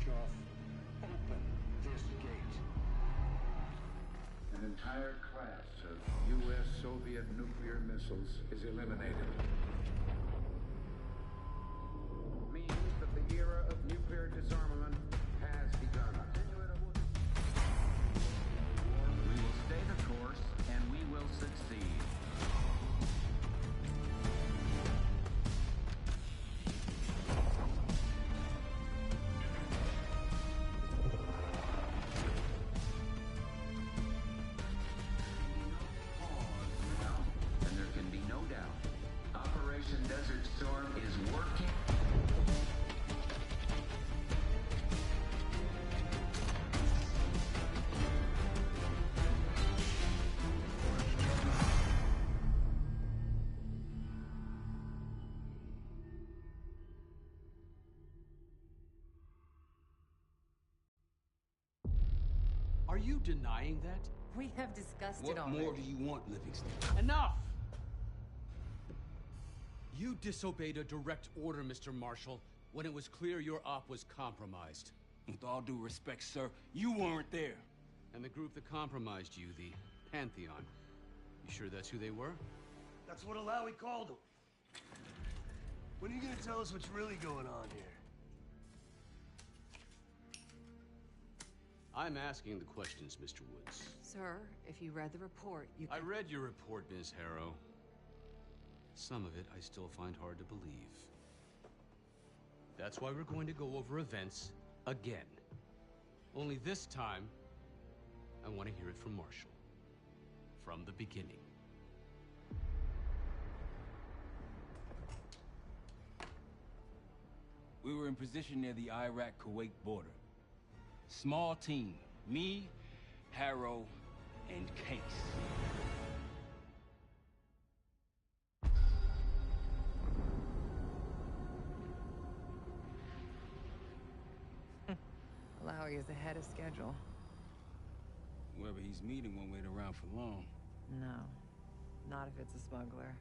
Khrushchev, open this gate. An entire class of U.S.-Soviet nuclear missiles is eliminated. Means that the era of nuclear disarmament has begun. We will stay the course, and we will succeed. And there can be no doubt. Operation Desert Storm is working. Are you denying that? We have discussed it What already. more do you want, Livingston? Enough! You disobeyed a direct order, Mr. Marshall, when it was clear your op was compromised. With all due respect, sir, you weren't there. And the group that compromised you, the Pantheon, you sure that's who they were? That's what Alawi called them. When are you gonna tell us what's really going on here? I'm asking the questions, Mr. Woods. Sir, if you read the report, you I can... read your report, Ms. Harrow. Some of it I still find hard to believe. That's why we're going to go over events again. Only this time, I want to hear it from Marshall. From the beginning. We were in position near the Iraq-Kuwait border. Small team. Me, Harrow, and Case. Alawi is ahead of schedule. Whoever he's meeting won't wait around for long. No, not if it's a smuggler.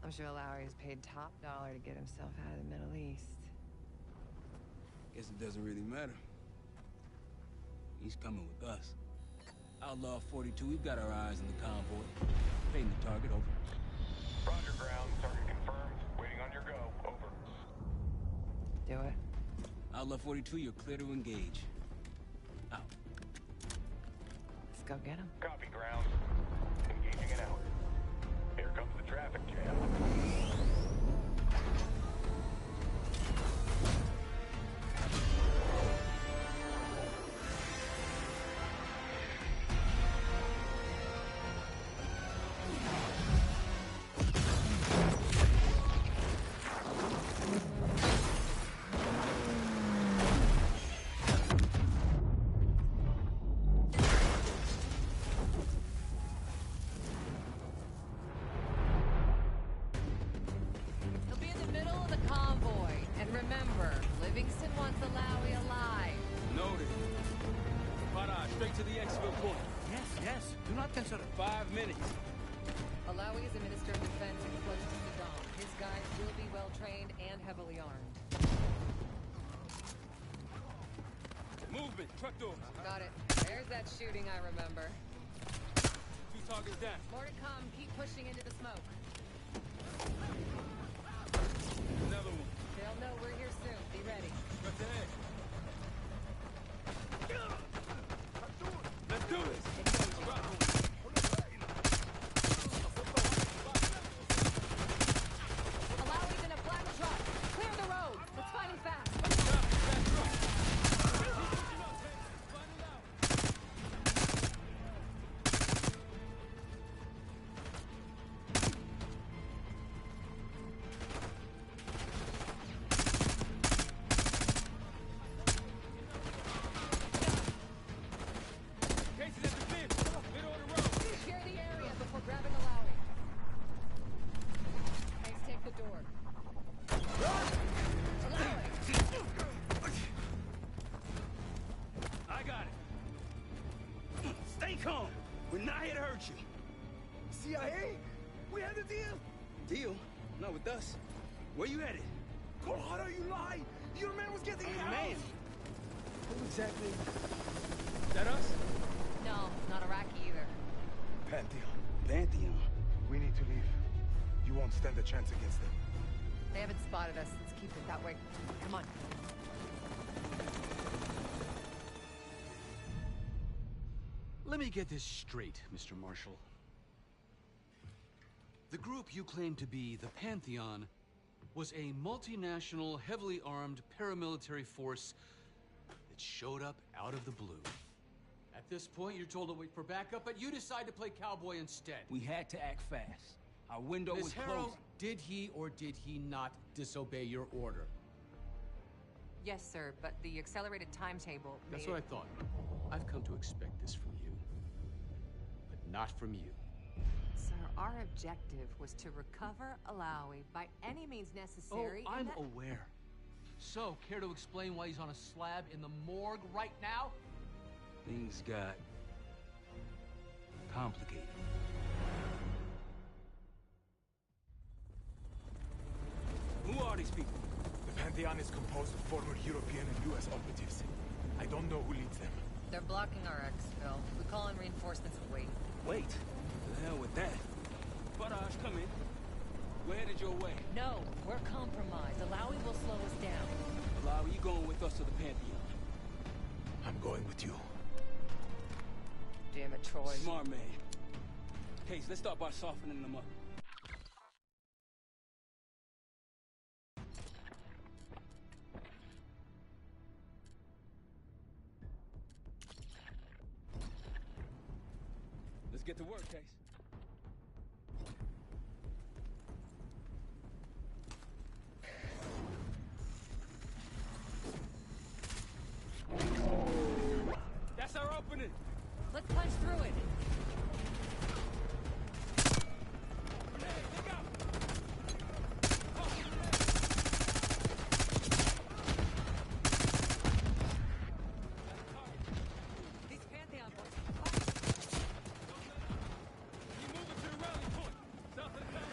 I'm sure Alawi is paid top dollar to get himself out of the Middle East. Guess it doesn't really matter. He's coming with us. Outlaw 42, we've got our eyes on the convoy. Fading the target, over. Roger, ground. Target confirmed. Waiting on your go. Over. Do it. Outlaw 42, you're clear to engage. Out. Let's go get him. Copy, ground. Engaging it out. Here comes the traffic jam. He'll be in the middle of the convoy. And remember, Livingston wants Alawi alive. Noted. Para, straight to the exfil point. Yes, yes. Do not consider. 5 minutes. Alawi is a minister of defense and close to Saddam. His guys will be well trained and heavily armed. Movement, truck doors. Got it. There's that shooting I remember. 2 targets down. More to come. Keep pushing into the smoke. Another one. They'll know we're here soon. Be ready. Truck ahead. Let's do this. Alawi's in a black truck. Clear the road. Let's find him fast. Cases at the bin. Middle of the road. Secure the area before grabbing Alawi. Hayes, take the door. Alawi! I got it. Stay calm. We're not here to hurt you. CIA? We had a deal? Deal? Not with us. Where you headed? Colorado, you lie! Your man was getting Hey, out! man. Who exactly? Is that us? No, not Iraqi either. Pantheon. Pantheon. We need to leave. You won't stand a chance against them. They haven't spotted us. Let's keep it that way. Come on. Let me get this straight, Mr. Marshall. The group you claim to be the Pantheon was a multinational, heavily armed paramilitary force that showed up out of the blue. At this point, you're told to wait for backup, but you decide to play cowboy instead. We had to act fast. Our window was Miss Harrow, closing. did he or did he not disobey your order? Yes, sir, but the accelerated timetable That's made what I thought. I've come to expect this from you, but not from you. Sir, our objective was to recover Alawi by any means necessary. Oh, I'm aware. So, care to explain why he's on a slab in the morgue right now? Things got complicated. Who are these people? The Pantheon is composed of former European and U.S. operatives. I don't know who leads them. They're blocking our exfil. We call in reinforcements and wait. Wait. The hell with that. Faraj, come in. We're headed your way. No, we're compromised. Alawi will slow us down. Alawi, you going with us to the Pantheon? I'm going with you. Damn it, Troy. Smart man. Case, let's start by softening them up. Let's get to work, Case. That's our opening. Let's punch through it. These Pantheon boys. You moving to the rally point. South of the town.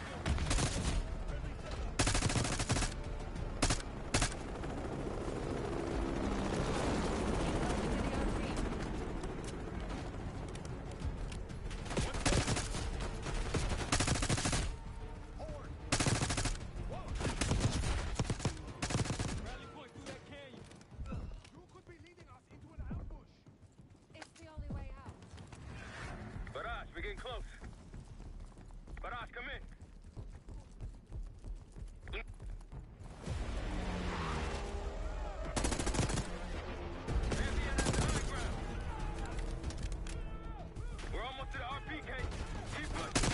Rally point through that canyon. You could be leading us into an ambush. It's the only way out. Barrage, we're getting close. Barrage, come in. Pantheon at the high ground. We're almost to the RPK. Keep pushing.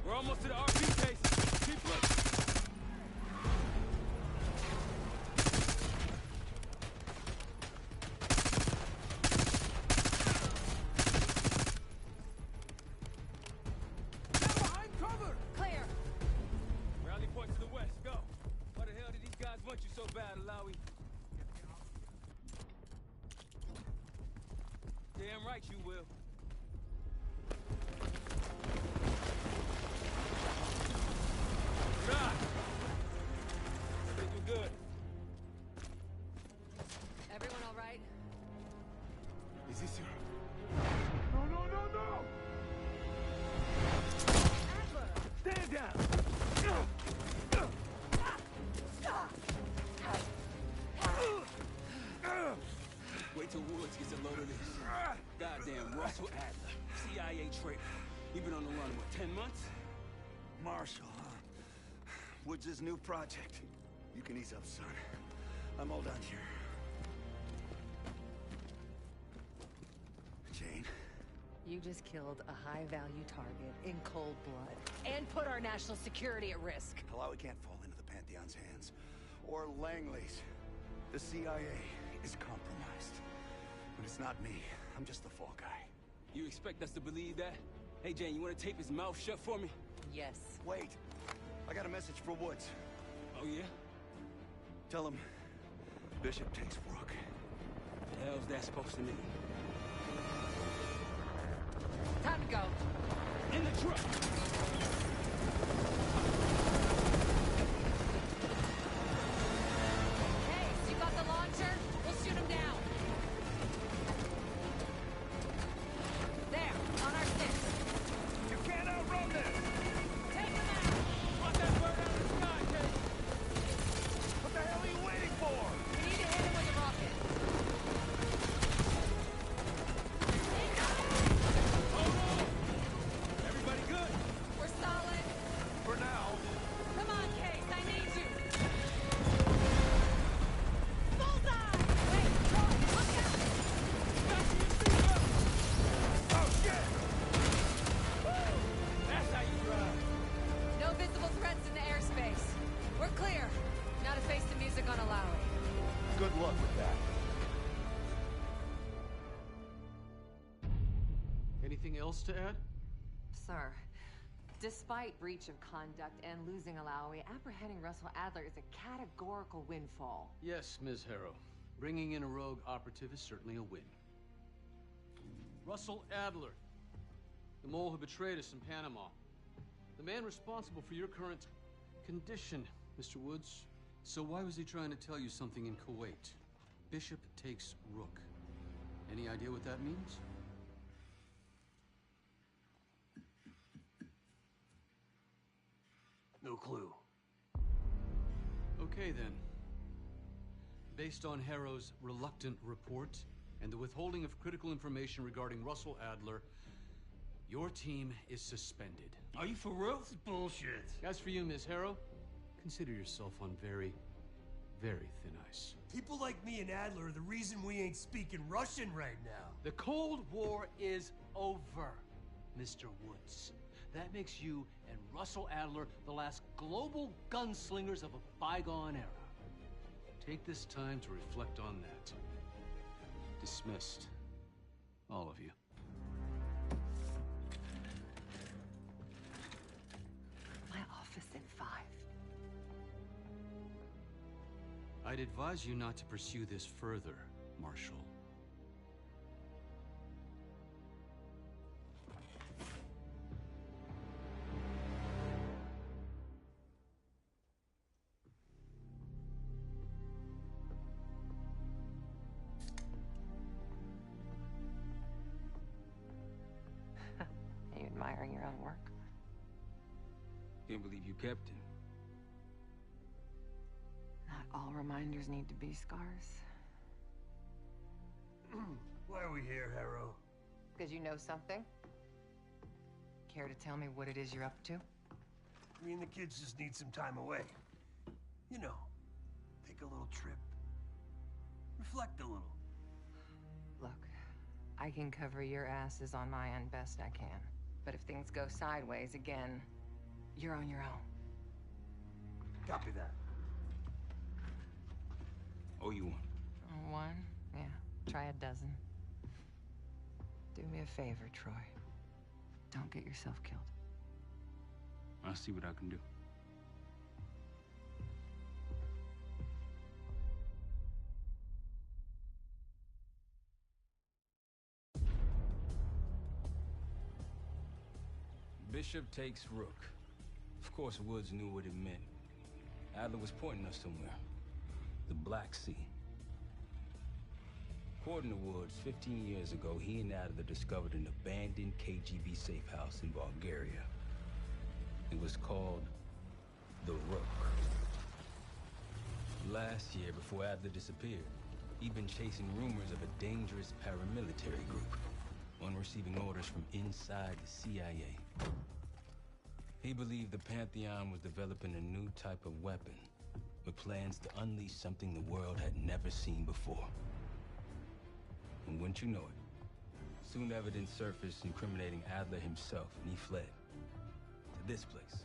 We're almost to the RP case. Keep pushing. Get behind cover! Clear. Rally point to the west. Go. Why the hell did these guys want you so bad, Alawi? Damn right you will. Nah. I think we're good. Everyone all right? Is this your... No, no, no, no! Stand down! Wait till Woods gets a load of this. Goddamn Russell Adler, CIA traitor. He been on the run, what, 10 months? Marshall, huh? Woods' new project. You can ease up, son. I'm all done here. Jane? You just killed a high-value target in cold blood and put our national security at risk. Alawi can't fall into the Pantheon's hands. Or Langley's. The CIA is compromised. But it's not me. I'm just the fall guy. You expect us to believe that? Hey, Jane, you want to tape his mouth shut for me? Yes. Wait. I got a message for Woods. Oh, yeah? Tell him Bishop takes Rook. What the hell's that supposed to mean? Time to go. In the truck! Hey, you got the launcher? We'll shoot him down. There, on our six. You can't outrun this! Take him out! Brought that bird out of the sky, Jane! What the hell are you waiting for? We need to hit him with a rocket. Hold on! Everybody good? We're solid. For now. Come on, Case, I need you. Bullseye! Wait, Troy, look out! Fasten your seatbelt! Oh, shit! That's how you drive. No visible threats in the airspace. We're clear. Now to face the music on a Lowry. Good luck with that. Anything else to add? Sir, despite breach of conduct and losing a Lowry, apprehending Russell Adler is a categorical windfall. Yes, Ms. Harrow. Bringing in a rogue operative is certainly a win. Russell Adler, the mole who betrayed us in Panama. The man responsible for your current condition, Mr. Woods. So why was he trying to tell you something in Kuwait? Bishop takes Rook. Any idea what that means? No clue. Okay, then. Based on Harrow's reluctant report and the withholding of critical information regarding Russell Adler, your team is suspended. Are you for real? This is bullshit. As for you, Ms. Harrow, consider yourself on very, very thin ice. People like me and Adler are the reason we ain't speaking Russian right now. The Cold War is over, Mr. Woods. That makes you and Russell Adler the last global gunslingers of a bygone era. Take this time to reflect on that. Dismissed. All of you. My office in 5. I'd advise you not to pursue this further, Marshal. Are you admiring your own work? Can't believe you kept him. Not all reminders need to be scars. Why are we here, Harrow? Because you know something? Care to tell me what it is you're up to? Me and the kids just need some time away. You know, take a little trip. Reflect a little. Look, I can cover your asses on my end best I can. But if things go sideways again, you're on your own. Copy that. Oh, you one. One? Yeah. Try a dozen. Do me a favor, Troy. Don't get yourself killed. I'll see what I can do. Bishop takes Rook. Of course, Woods knew what it meant. Adler was pointing us somewhere. The Black Sea. According to Woods, 15 years ago, he and Adler discovered an abandoned KGB safe house in Bulgaria. It was called the Rook. Last year, before Adler disappeared, he'd been chasing rumors of a dangerous paramilitary group, one receiving orders from inside the CIA. He believed the Pantheon was developing a new type of weapon, with plans to unleash something the world had never seen before. And wouldn't you know it, soon evidence surfaced incriminating Adler himself, and he fled to this place.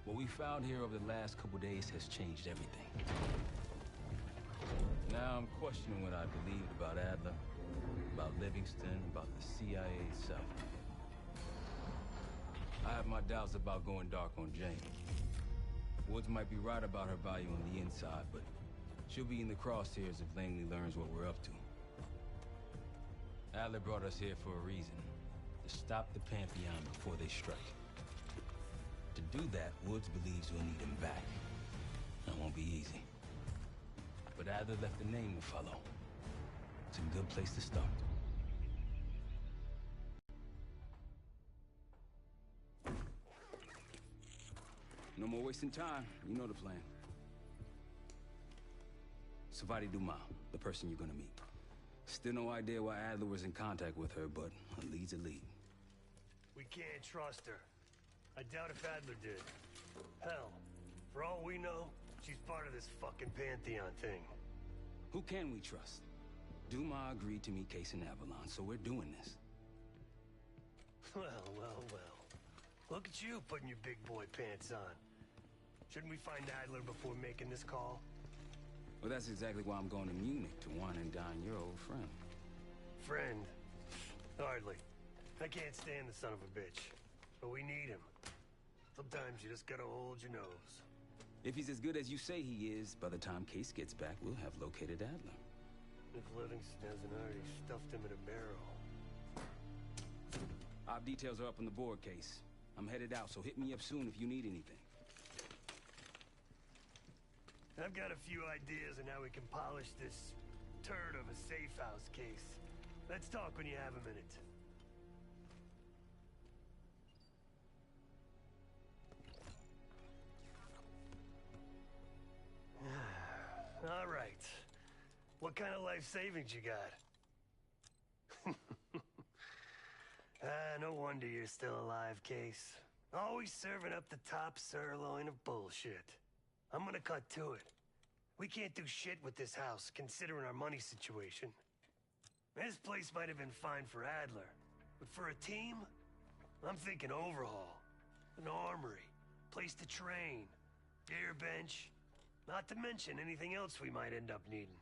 What we found here over the last couple days has changed everything. Now I'm questioning what I believed about Adler, about Livingston, about the CIA itself. I have my doubts about going dark on Jane. Woods might be right about her value on the inside, but she'll be in the crosshairs if Langley learns what we're up to. Adler brought us here for a reason. To stop the Pantheon before they strike. To do that, Woods believes we'll need him back. That won't be easy. But Adler left a name to follow. It's a good place to start. No more wasting time. You know the plan. Savati Dumas, the person you're gonna meet. Still no idea why Adler was in contact with her, but a lead's a lead. We can't trust her. I doubt if Adler did. Hell, for all we know, she's part of this fucking Pantheon thing. Who can we trust? Dumas agreed to meet Case in Avalon, so we're doing this. Well, well, well. Look at you putting your big boy pants on. Shouldn't we find Adler before making this call? Well, that's exactly why I'm going to Munich to wine and dine your old friend. Friend? Hardly. I can't stand the son of a bitch. But we need him. Sometimes you just gotta hold your nose. If he's as good as you say he is, by the time Case gets back, we'll have located Adler. If Livingston hasn't already stuffed him in a barrel. Our details are up on the board, Case. I'm headed out, so hit me up soon if you need anything. I've got a few ideas on how we can polish this turd of a safe house case. Let's talk when you have a minute. All right. What kind of life savings you got? No wonder you're still alive, Case. Always serving up the top sirloin of bullshit. I'm gonna cut to it. We can't do shit with this house, considering our money situation. This place might have been fine for Adler, but for a team, I'm thinking overhaul. An armory, place to train, gear bench, not to mention anything else we might end up needing.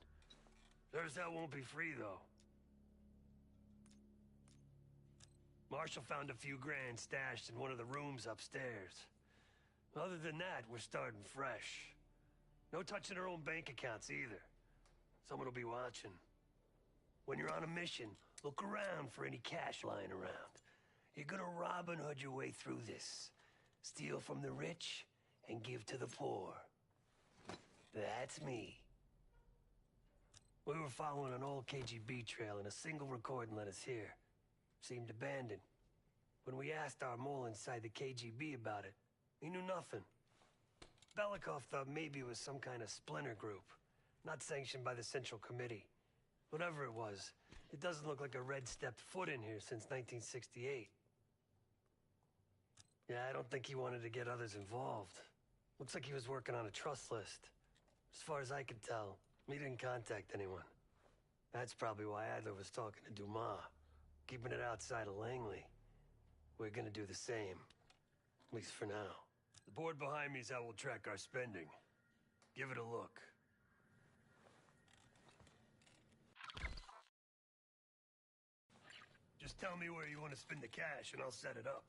There's that won't be free, though. Marshall found a few grand stashed in one of the rooms upstairs. Other than that, we're starting fresh. No touching our own bank accounts either. Someone will be watching. When you're on a mission, look around for any cash lying around. You're gonna Robin Hood your way through this. Steal from the rich and give to the poor. That's me. We were following an old KGB trail and a single recording led us here. Seemed abandoned. When we asked our mole inside the KGB about it, he knew nothing. Belikov thought maybe it was some kind of splinter group, not sanctioned by the Central Committee. Whatever it was, it doesn't look like a Red stepped foot in here since 1968. Yeah, I don't think he wanted to get others involved. Looks like he was working on a trust list. As far as I could tell, he didn't contact anyone. That's probably why Adler was talking to Dumas, keeping it outside of Langley. We're gonna do the same, at least for now. The board behind me is how we'll track our spending. Give it a look. Just tell me where you want to spend the cash and I'll set it up.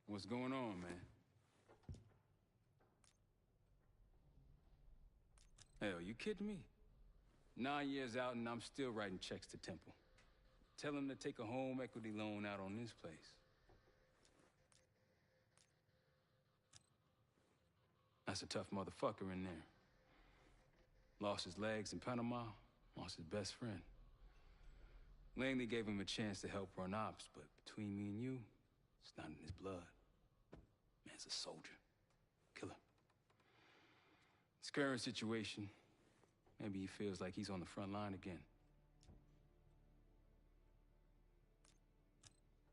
What's going on, man? Hell, you kidding me? 9 years out and I'm still writing checks to Temple. Tell him to take a home equity loan out on this place. That's a tough motherfucker in there. Lost his legs in Panama, lost his best friend. Langley gave him a chance to help run ops, but between me and you, it's not in his blood. Man's a soldier. Killer. His current situation, maybe he feels like he's on the front line again.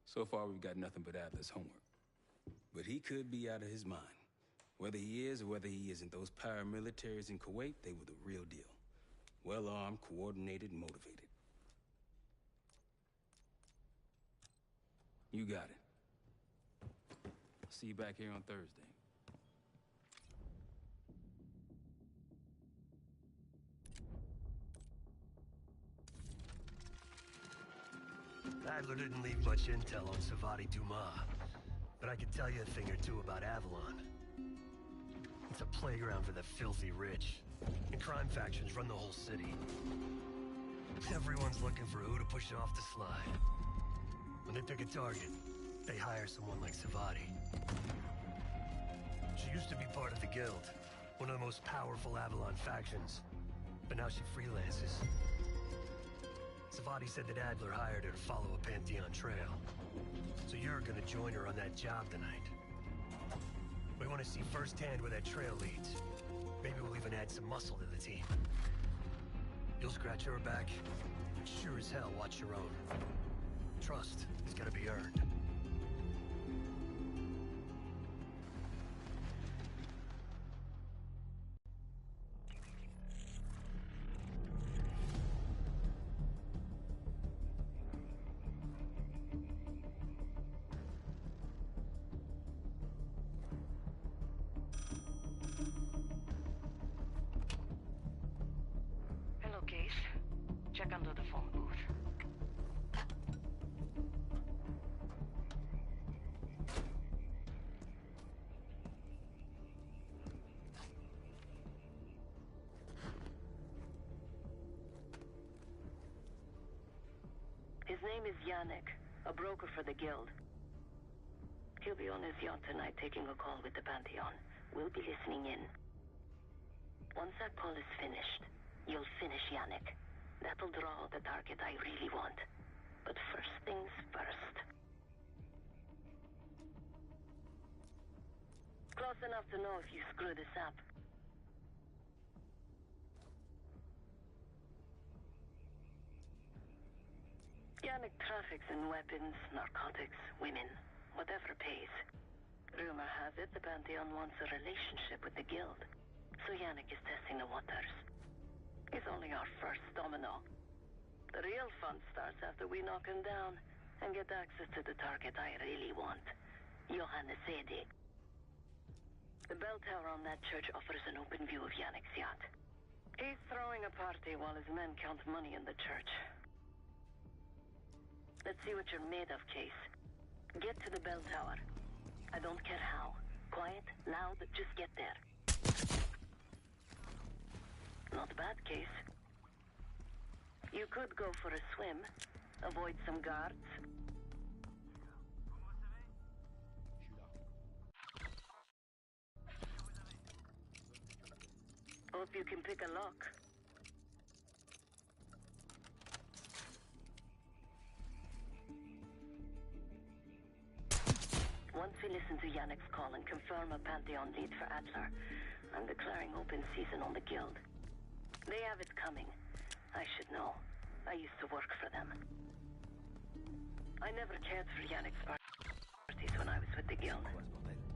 So far, we've got nothing but Adler's homework. But he could be out of his mind. Whether he is or whether he isn't, those paramilitaries in Kuwait, they were the real deal. Well-armed, coordinated, and motivated. You got it. I'll see you back here on Thursday. Adler didn't leave much intel on Savati Dumas, but I could tell you a thing or two about Avalon. It's a playground for the filthy rich, and crime factions run the whole city. Everyone's looking for who to push off the slide. When they pick a target, they hire someone like Savati. She used to be part of the Guild, one of the most powerful Avalon factions, but now she freelances. Savati said that Adler hired her to follow a Pantheon trail. So you're gonna join her on that job tonight. We want to see firsthand where that trail leads. Maybe we'll even add some muscle to the team. You'll scratch her back, and sure as hell watch your own. Trust is gotta be earned. Check under the phone booth. His name is Yannick, a broker for the Guild. He'll be on his yacht tonight taking a call with the Pantheon. We'll be listening in. Once that call is finished, you'll finish Yannick. That'll draw the target I really want. But first things first. Close enough to know if you screw this up. Yannick traffics in weapons, narcotics, women, whatever pays. Rumor has it the Pantheon wants a relationship with the Guild. So Yannick is testing the waters. He's only our first domino. The real fun starts after we knock him down and get access to the target I really want. Johannes Edi. The bell tower on that church offers an open view of Yannick's yacht. He's throwing a party while his men count money in the church. Let's see what you're made of, Case. Get to the bell tower. I don't care how. Quiet, loud, just get there. Not bad, Case. You could go for a swim, avoid some guards. Hope you can pick a lock. Once we listen to Yannick's call and confirm a Pantheon lead for Adler, I'm declaring open season on the Guild. They have it coming. I should know. I used to work for them. I never cared for Yannick's parties when I was with the Guild.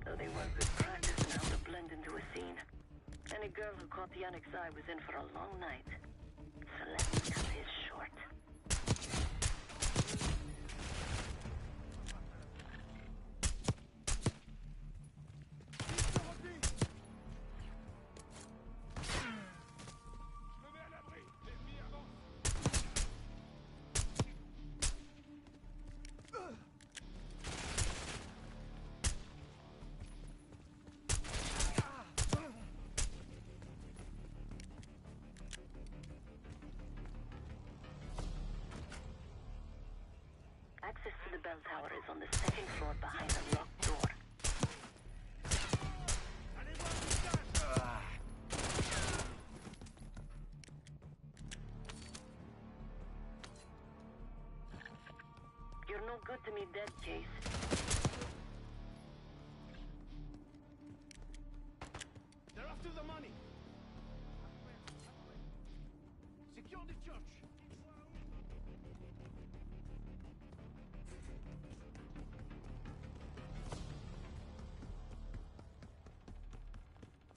Though they were good practice in how to blend into a scene. Any girl who caught Yannick's eye was in for a long night. So let me cut his short. Access to the bell tower is on the second floor behind a locked door. You're no good to me dead, Case. They're after the money. Secure the church.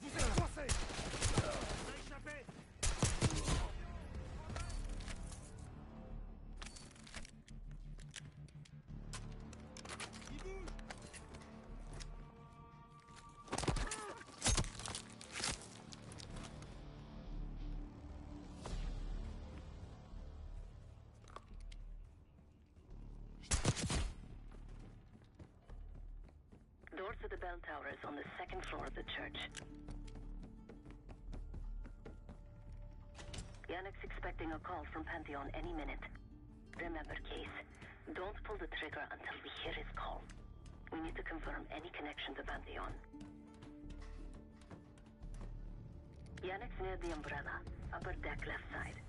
Vous êtes coincés. On a échappé. Il bouge. Door to the bell tower is on the second floor of the church. Yannick's expecting a call from Pantheon any minute. Remember, Case, don't pull the trigger until we hear his call. We need to confirm any connection to Pantheon. Yannick's near the umbrella, upper deck left side,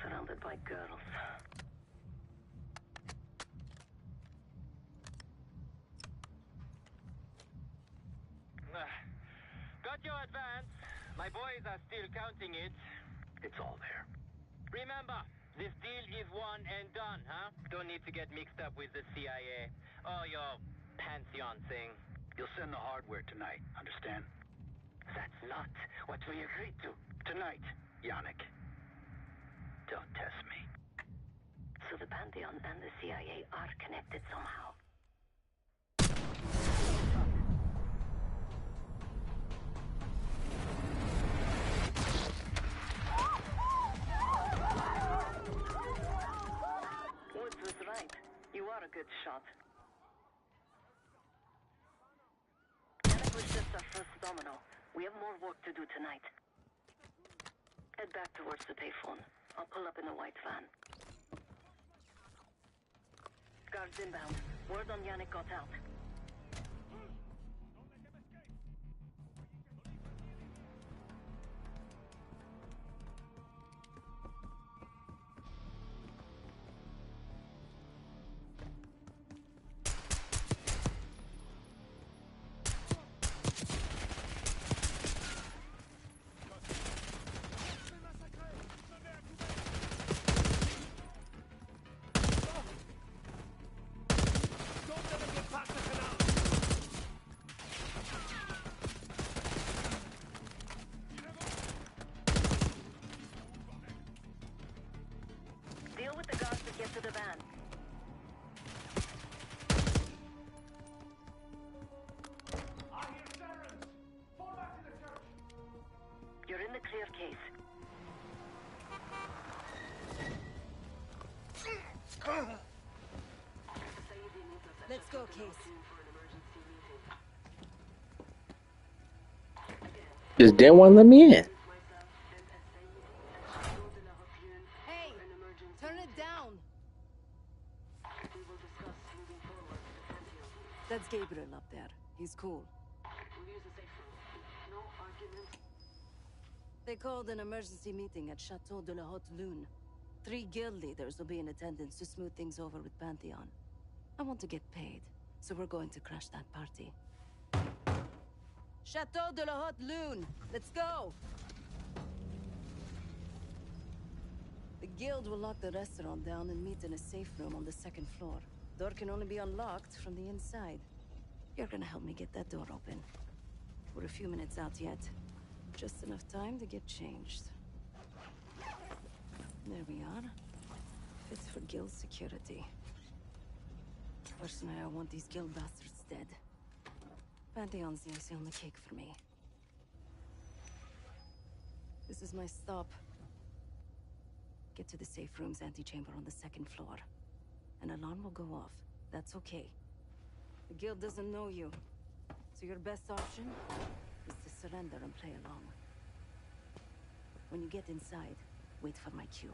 surrounded by girls. Got your advance. My boys are still counting it. It's all there. Remember, this deal is one and done, huh? Don't need to get mixed up with the CIA or your Pantheon thing. You'll send the hardware tonight, understand? That's not what we agreed to. Tonight, Yannick. Don't test me. So the Pantheon and the CIA are connected somehow. Woods was right. You are a good shot. Yannick was just our first domino. We have more work to do tonight. Head back towards the payphone. I'll pull up in a white van. Guards inbound. Word on Yannick got out. Deal with the guards to get to the van. I hear sirens. Fall back to the church. You're in the clear, Case. Let's go, Case. Just didn't want to let me in. Hey, turn it down. That's Gabriel up there. He's cool. They called an emergency meeting at Chateau de la Haute Lune. 3 guild leaders will be in attendance to smooth things over with Pantheon. I want to get paid, so we're going to crash that party. Chateau de la Haute Lune! Let's go! The guild will lock the restaurant down and meet in a safe room on the 2nd floor. Door can only be unlocked from the inside. You're gonna help me get that door open. We're a few minutes out yet. Just enough time to get changed. There we are. Fits for guild security. Personally, I want these guild bastards dead. Pantheon's the icing on the cake for me. This is my stop. Get to the safe room's antechamber on the 2nd floor. An alarm will go off. That's okay. The guild doesn't know you. So your best option is to surrender and play along. When you get inside, wait for my cue.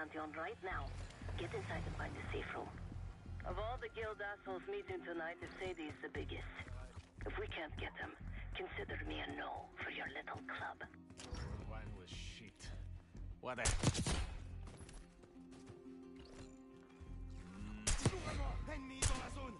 Pantheon right now. Get inside and find the safe room. Of all the guild assholes meeting tonight, if Sadie is the biggest. If we can't get him, consider me a no for your little club. Wine was shit. What a... Ennemi dans la zone.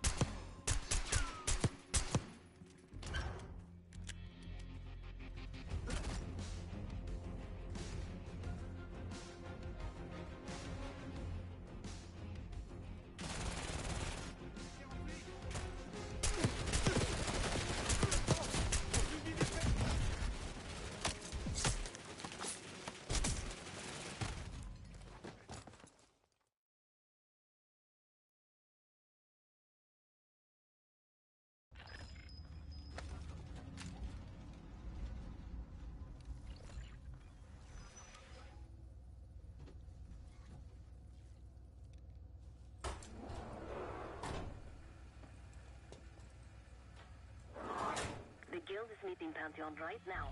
The guild is meeting Pantheon right now.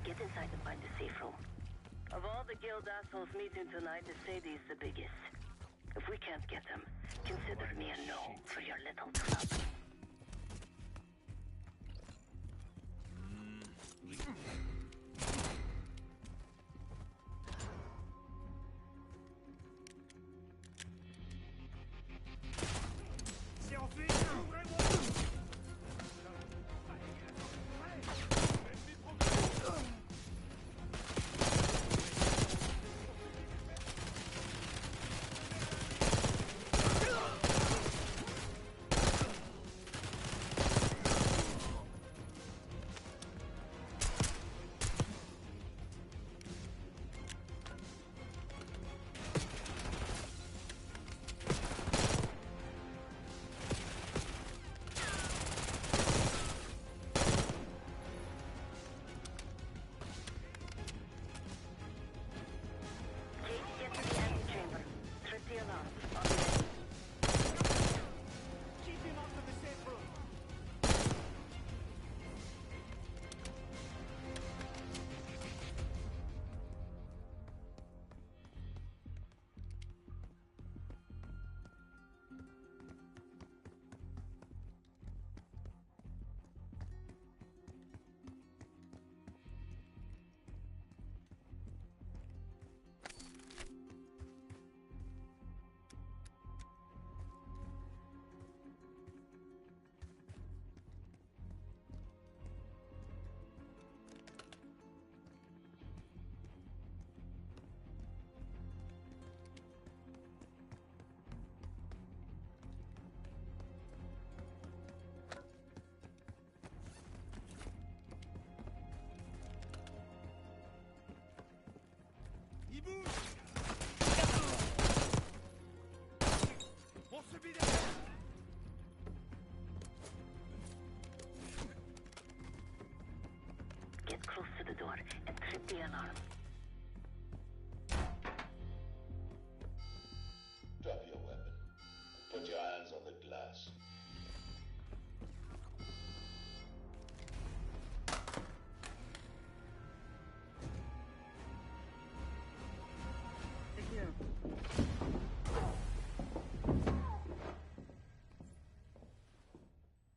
Get inside and find the safe room. Of all the guild assholes meeting tonight, if Sadie is the biggest. If we can't get him, consider me a no for your little club. Get close to the door and trip the alarm. Drop your weapon. Put your hands on the glass.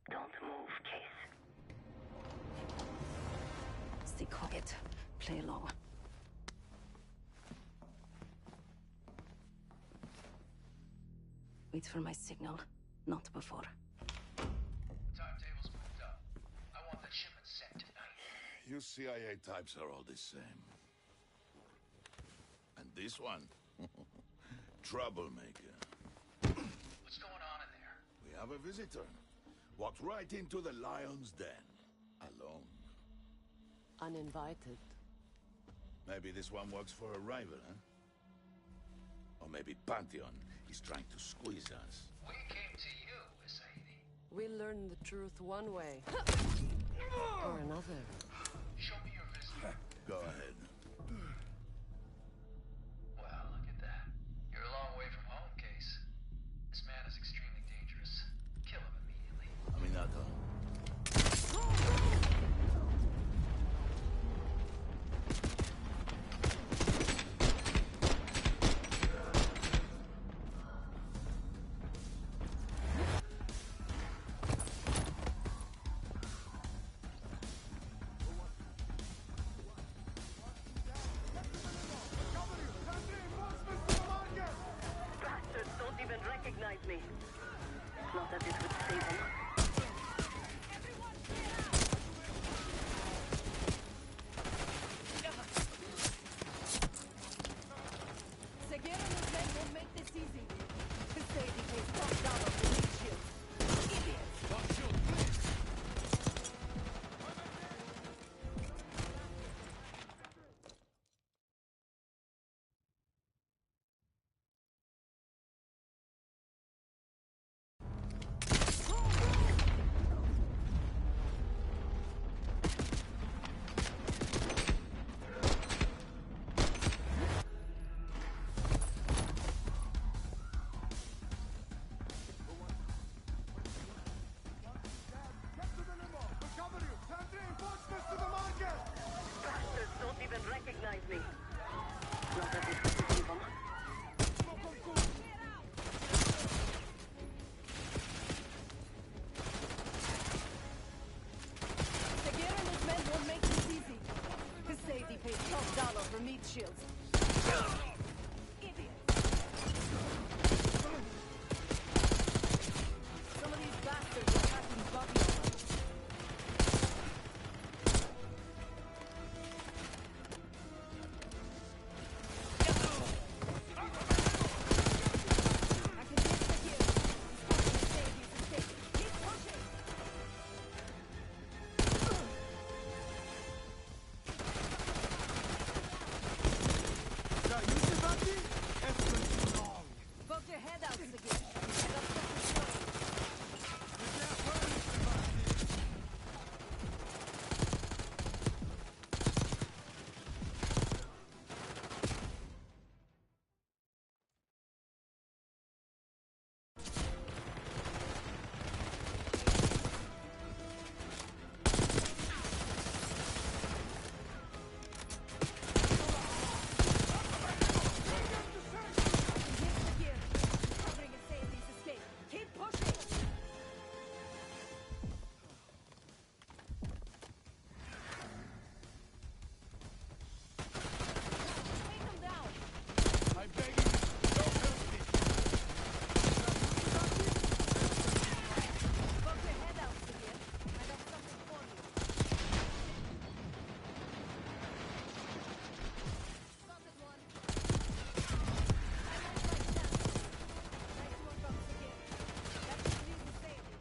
Don't move, Case. Stay quiet. Play along. Wait for my signal. Not before. Timetable's moved up. I want the shipment sent tonight. You CIA types are all the same. And this one? Troublemaker. What's going on in there? We have a visitor. Walked right into the lion's den. Alone. Uninvited. Maybe this one works for a rival, huh? Or maybe Pantheon is trying to squeeze us. We came to you, Sadie. We learn the truth one way or another. Show me your visitor. Go ahead. Well, look at that. You're a long way from home, Case. This man is extremely dangerous. Kill him immediately. Aminata. Not that it would save him. Seguir and his men won't make this easy. His safety pays top dollar for these shields. Idiots! Top shield, please. Bastards don't even recognize me. Not that it would save him. Seguir and his men won't make this easy. His safety pays top dollar for meat shields. Idiots! Some of these bastards are packing body armor. I can hit Seguir. He's trying to save his escape. Keep pushing! Poke your head out, Seguir. Head up second floor. Covering and saving his escape. Keep pushing! Take him down! I beg you, don't help me. Poke your head out, Seguir. I got something for you. Spotted one. I like my chance. Nice work on Seguir. That just leaves the safety.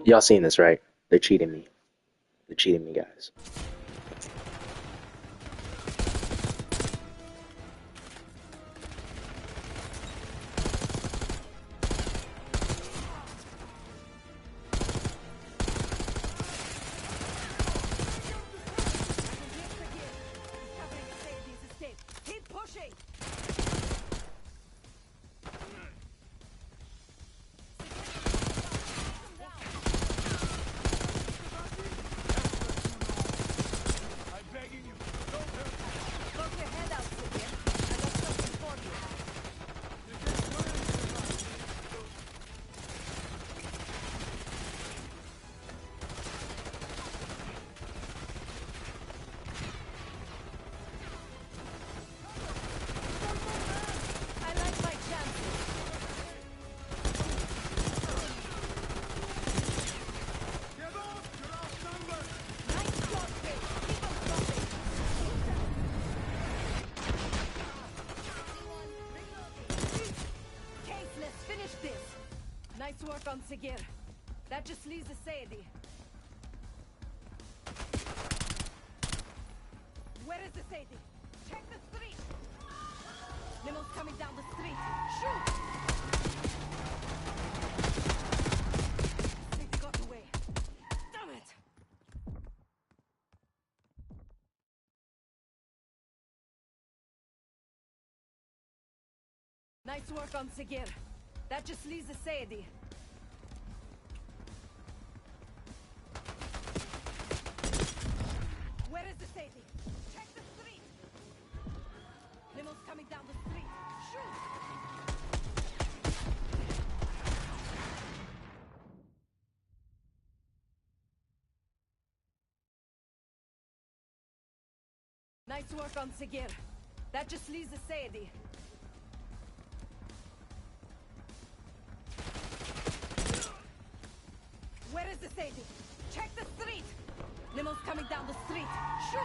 Y'all seen this, right? They're cheating me. They're cheating me, guys. Covering and saving his escape. Keep pushing! I'm begging you, don't help me. Poke your head out, Seguir. I got something for you. I like my chances. Get off, you're outnumbered. Nice shot, Kate. Keep on dropping. Case, let's finish this. Nice work on Seguir. That just leaves the Sadie. Where is the Sadie? Check the street. Limo's coming down the street. Shoot! Sadie got away. Damn it! Nice work on Seguir. That just leaves the Sadie. Where is the Sadie? Check the street! Limo's coming down the street. Nice work on Sigir. That just leaves the Saidi. Where is the Saidi? Check the street! Limel's coming down the street. Shoot!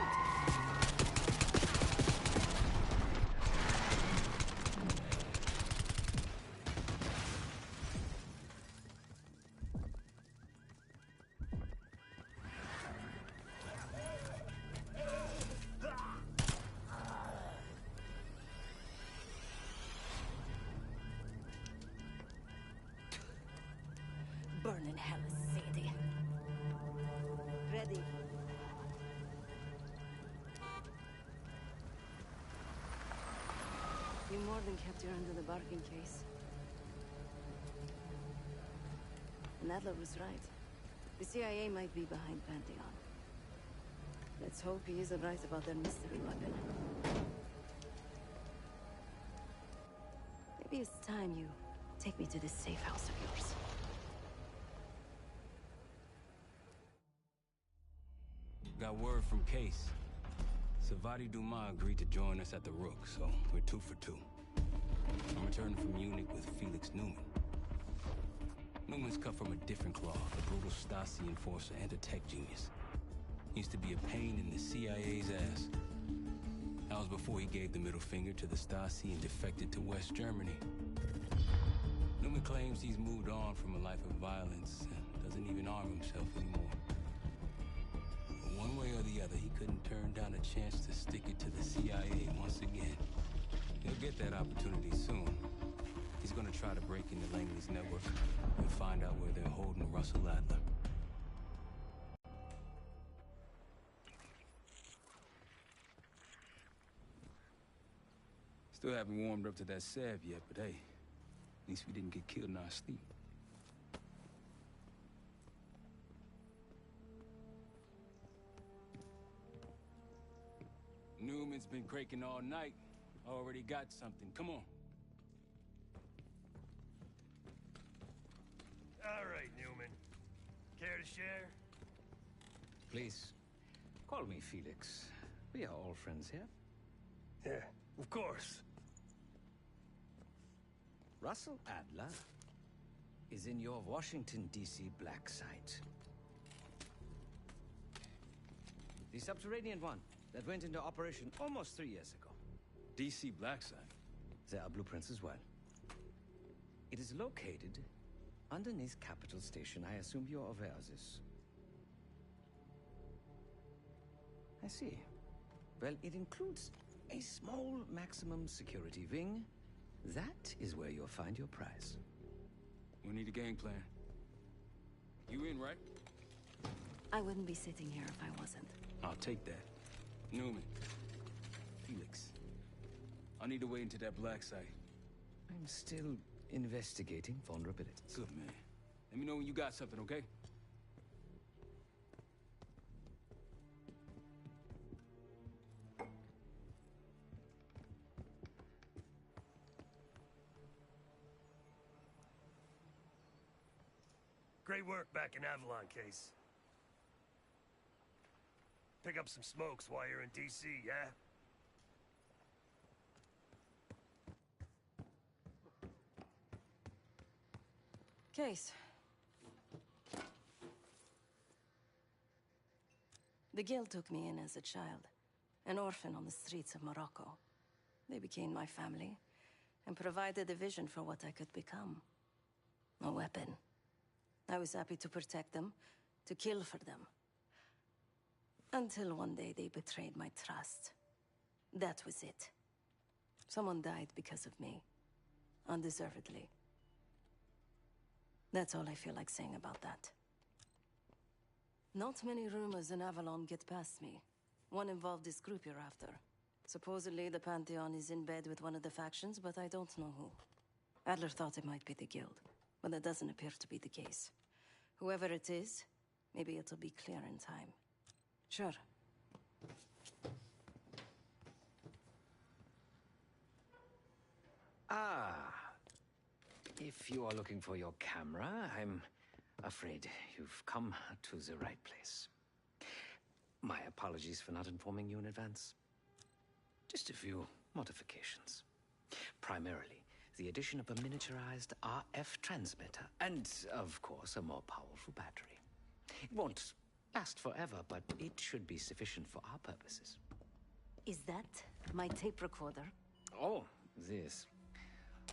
Burn in hell, Sadie. Ready. You more than kept your end of the bargain, Case. Nadler was right. The CIA might be behind Pantheon. Let's hope he isn't right about their mystery weapon. Maybe it's time you take me to this safe house of yours. Got word from Case. Savati Dumas agreed to join us at the Rook, so we're 2 for 2. I'm returning from Munich with Felix Newman. Newman's cut from a different cloth, a brutal Stasi enforcer and a tech genius. Used to be a pain in the CIA's ass. That was before he gave the middle finger to the Stasi and defected to West Germany. Newman claims he's moved on from a life of violence and doesn't even arm himself anymore. One way or the other, he couldn't turn down a chance to stick it to the CIA once again. He'll get that opportunity soon. He's gonna try to break into Langley's network and find out where they're holding Russell Adler. Still haven't warmed up to that salve yet, but hey, at least we didn't get killed in our sleep. Newman's been cranking all night. Already got something. Come on. All right, Newman. Care to share? Please, call me Felix. We are all friends here. Yeah, of course. Russell Adler is in your Washington, D.C. black site. The subterranean one that went into operation almost 3 years ago. DC black site? There are blueprints as well. It is located underneath Capital Station. I assume you're aware of this. I see. Well, it includes a small maximum security wing. That is where you'll find your prize. We need a game plan. You in, right? I wouldn't be sitting here if I wasn't. I'll take that. Newman. Felix. I need to wait into that black site. I'm still investigating vulnerabilities. Good, man. Let me know when you got something, okay? Great work back in Avalon, Case. Pick up some smokes while you're in D.C., yeah? Case. The Guild took me in as a child, an orphan on the streets of Morocco. They became my family, and provided a vision for what I could become. A weapon. I was happy to protect them, to kill for them. Until one day they betrayed my trust. That was it. Someone died because of me. Undeservedly. That's all I feel like saying about that. Not many rumors in Avalon get past me. One involved this group you're after. Supposedly the Pantheon is in bed with one of the factions, but I don't know who. Adler thought it might be the Guild, but that doesn't appear to be the case. Whoever it is, maybe it'll be clear in time. Sure. Ah. If you are looking for your camera, I'm afraid you've come to the right place. My apologies for not informing you in advance. Just a few modifications. Primarily, the addition of a miniaturized RF transmitter, and, of course, a more powerful battery. It won't last forever, but it should be sufficient for our purposes. Is that my tape recorder? Oh, this.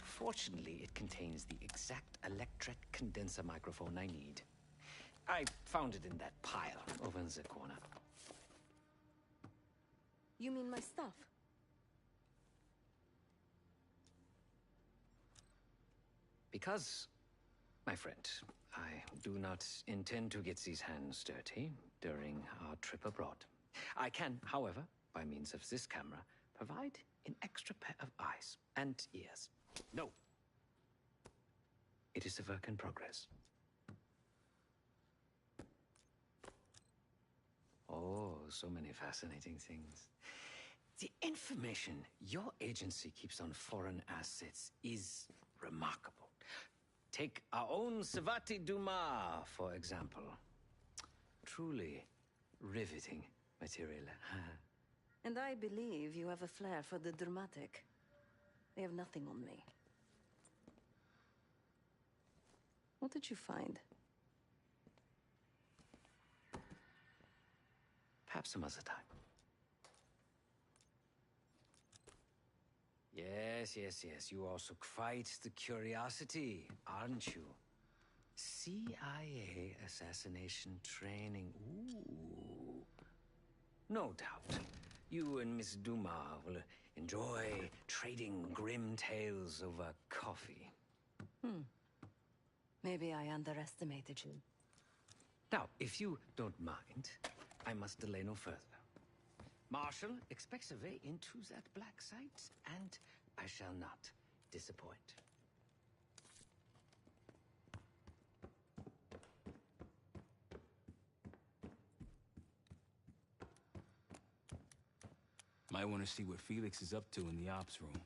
Fortunately, it contains the exact electret condenser microphone I need. I found it in that pile over in the corner. You mean my stuff? Because, my friend, I do not intend to get these hands dirty during our trip abroad. I can, however, by means of this camera, provide an extra pair of eyes and ears. No. It is a work in progress. Oh, so many fascinating things. The information your agency keeps on foreign assets is remarkable. Take our own Savati Dumas, for example. Truly riveting material. And I believe you have a flair for the dramatic. They have nothing on me. What did you find? Perhaps some other time. Yes. You also quite the curiosity, aren't you? CIA assassination training. Ooh. No doubt. You and Miss Dumas will enjoy trading grim tales over coffee. Maybe I underestimated you. Now, if you don't mind, I must delay no further. Marshall expects a way into that black site, and I shall not disappoint. Might want to see what Felix is up to in the ops room.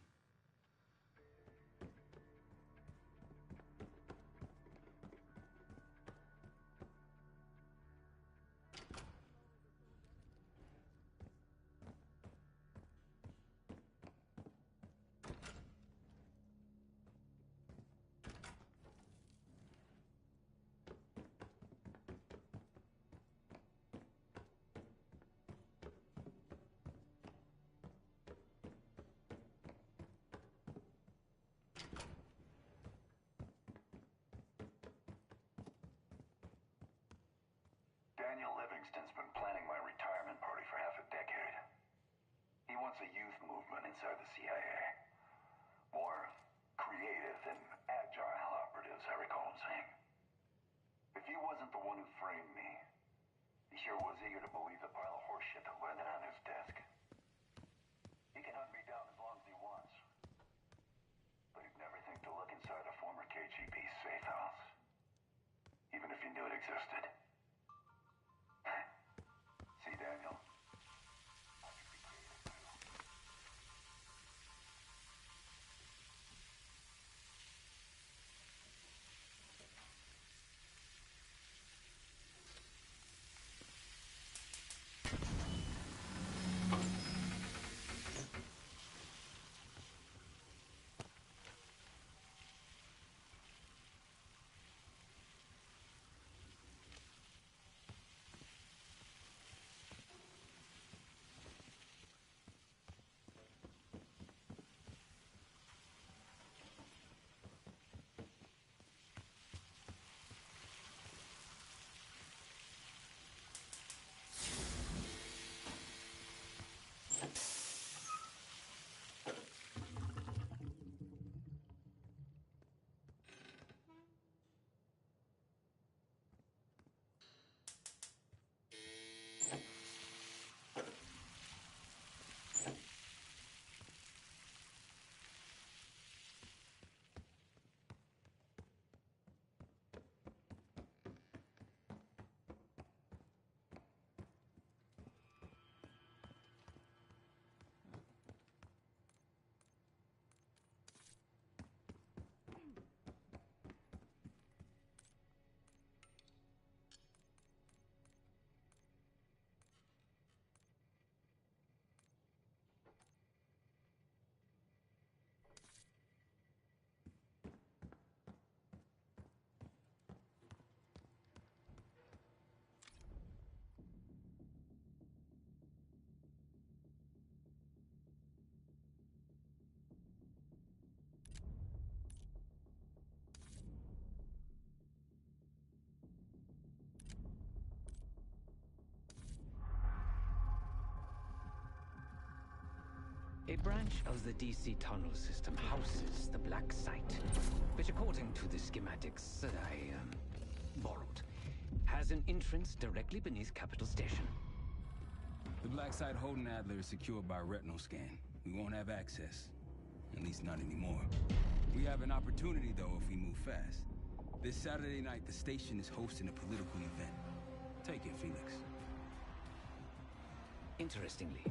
Daniel Livingston's been planning my retirement party for half a decade. He wants a youth movement inside the CIA. More creative and agile operatives, I recall him saying. If he wasn't the one who framed me, he sure was eager to believe the pile of horseshit that landed on his desk. He can hunt me down as long as he wants. But he'd never think to look inside a former KGB safe house. Even if he knew it existed. See, Daniel? A branch of the DC tunnel system houses the black site, which according to the schematics that I borrowed, has an entrance directly beneath Capital Station. The black site holding Adler is secured by retinal scan. We won't have access. At least not anymore. We have an opportunity, though, if we move fast. This Saturday night, the station is hosting a political event. Take it, Felix. Interestingly,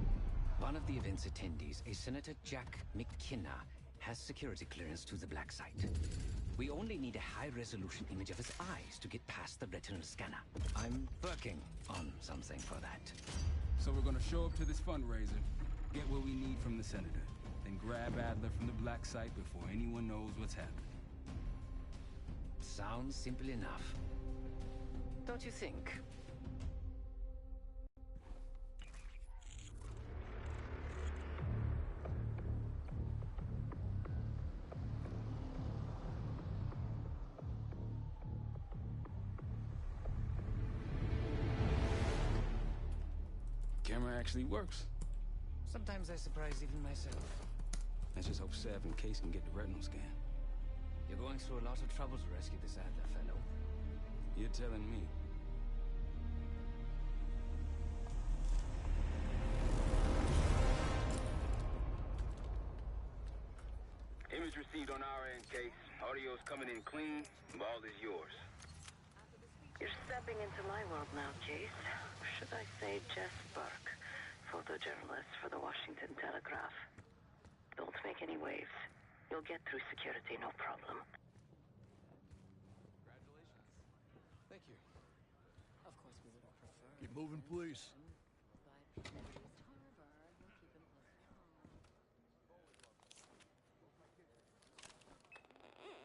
one of the event's attendees, a Senator Jack McKenna, has security clearance to the black site. We only need a high-resolution image of his eyes to get past the retinal scanner. I'm working on something for that. So we're gonna show up to this fundraiser, get what we need from the senator, then grab Adler from the black site before anyone knows what's happening. Sounds simple enough. Don't you think? Camera actually works. Sometimes I surprise even myself. Let's just hope Sev and Case can get the retinal scan. You're going through a lot of trouble to rescue this Adler fellow. You're telling me. Image received on our end, Case. Audio's coming in clean. Ball is yours. You're stepping into my world now, Case. Should I say Jess Burke, photojournalist for the Washington Telegraph. Don't make any waves. You'll get through security, no problem. Congratulations. Thank you. Of course, we would prefer. Keep moving, please.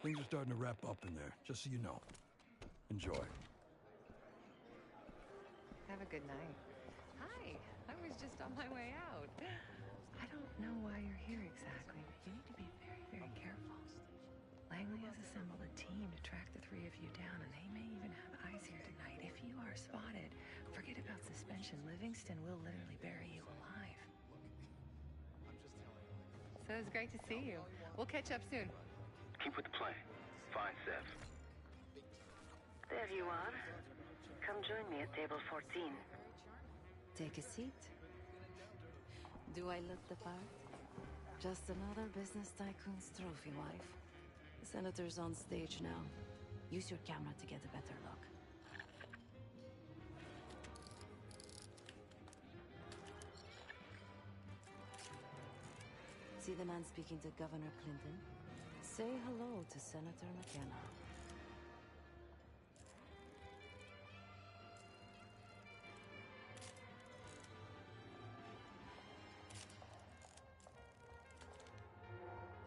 Things are starting to wrap up in there, just so you know. Enjoy. Have a good night. Hi, I was just on my way out. I don't know why you're here exactly, but you need to be very, very careful. Langley has assembled a team to track the three of you down, and they may even have eyes here tonight. If you are spotted, forget about suspension. Livingston will literally bury you alive. So it's great to see you. We'll catch up soon. Keep with the plan. Find Sev. There you are. Come join me at table 14. Take a seat. Do I look the part? Just another business tycoon's trophy wife. The senator's on stage now. Use your camera to get a better look. See the man speaking to Governor Clinton? Say hello to Senator McKenna.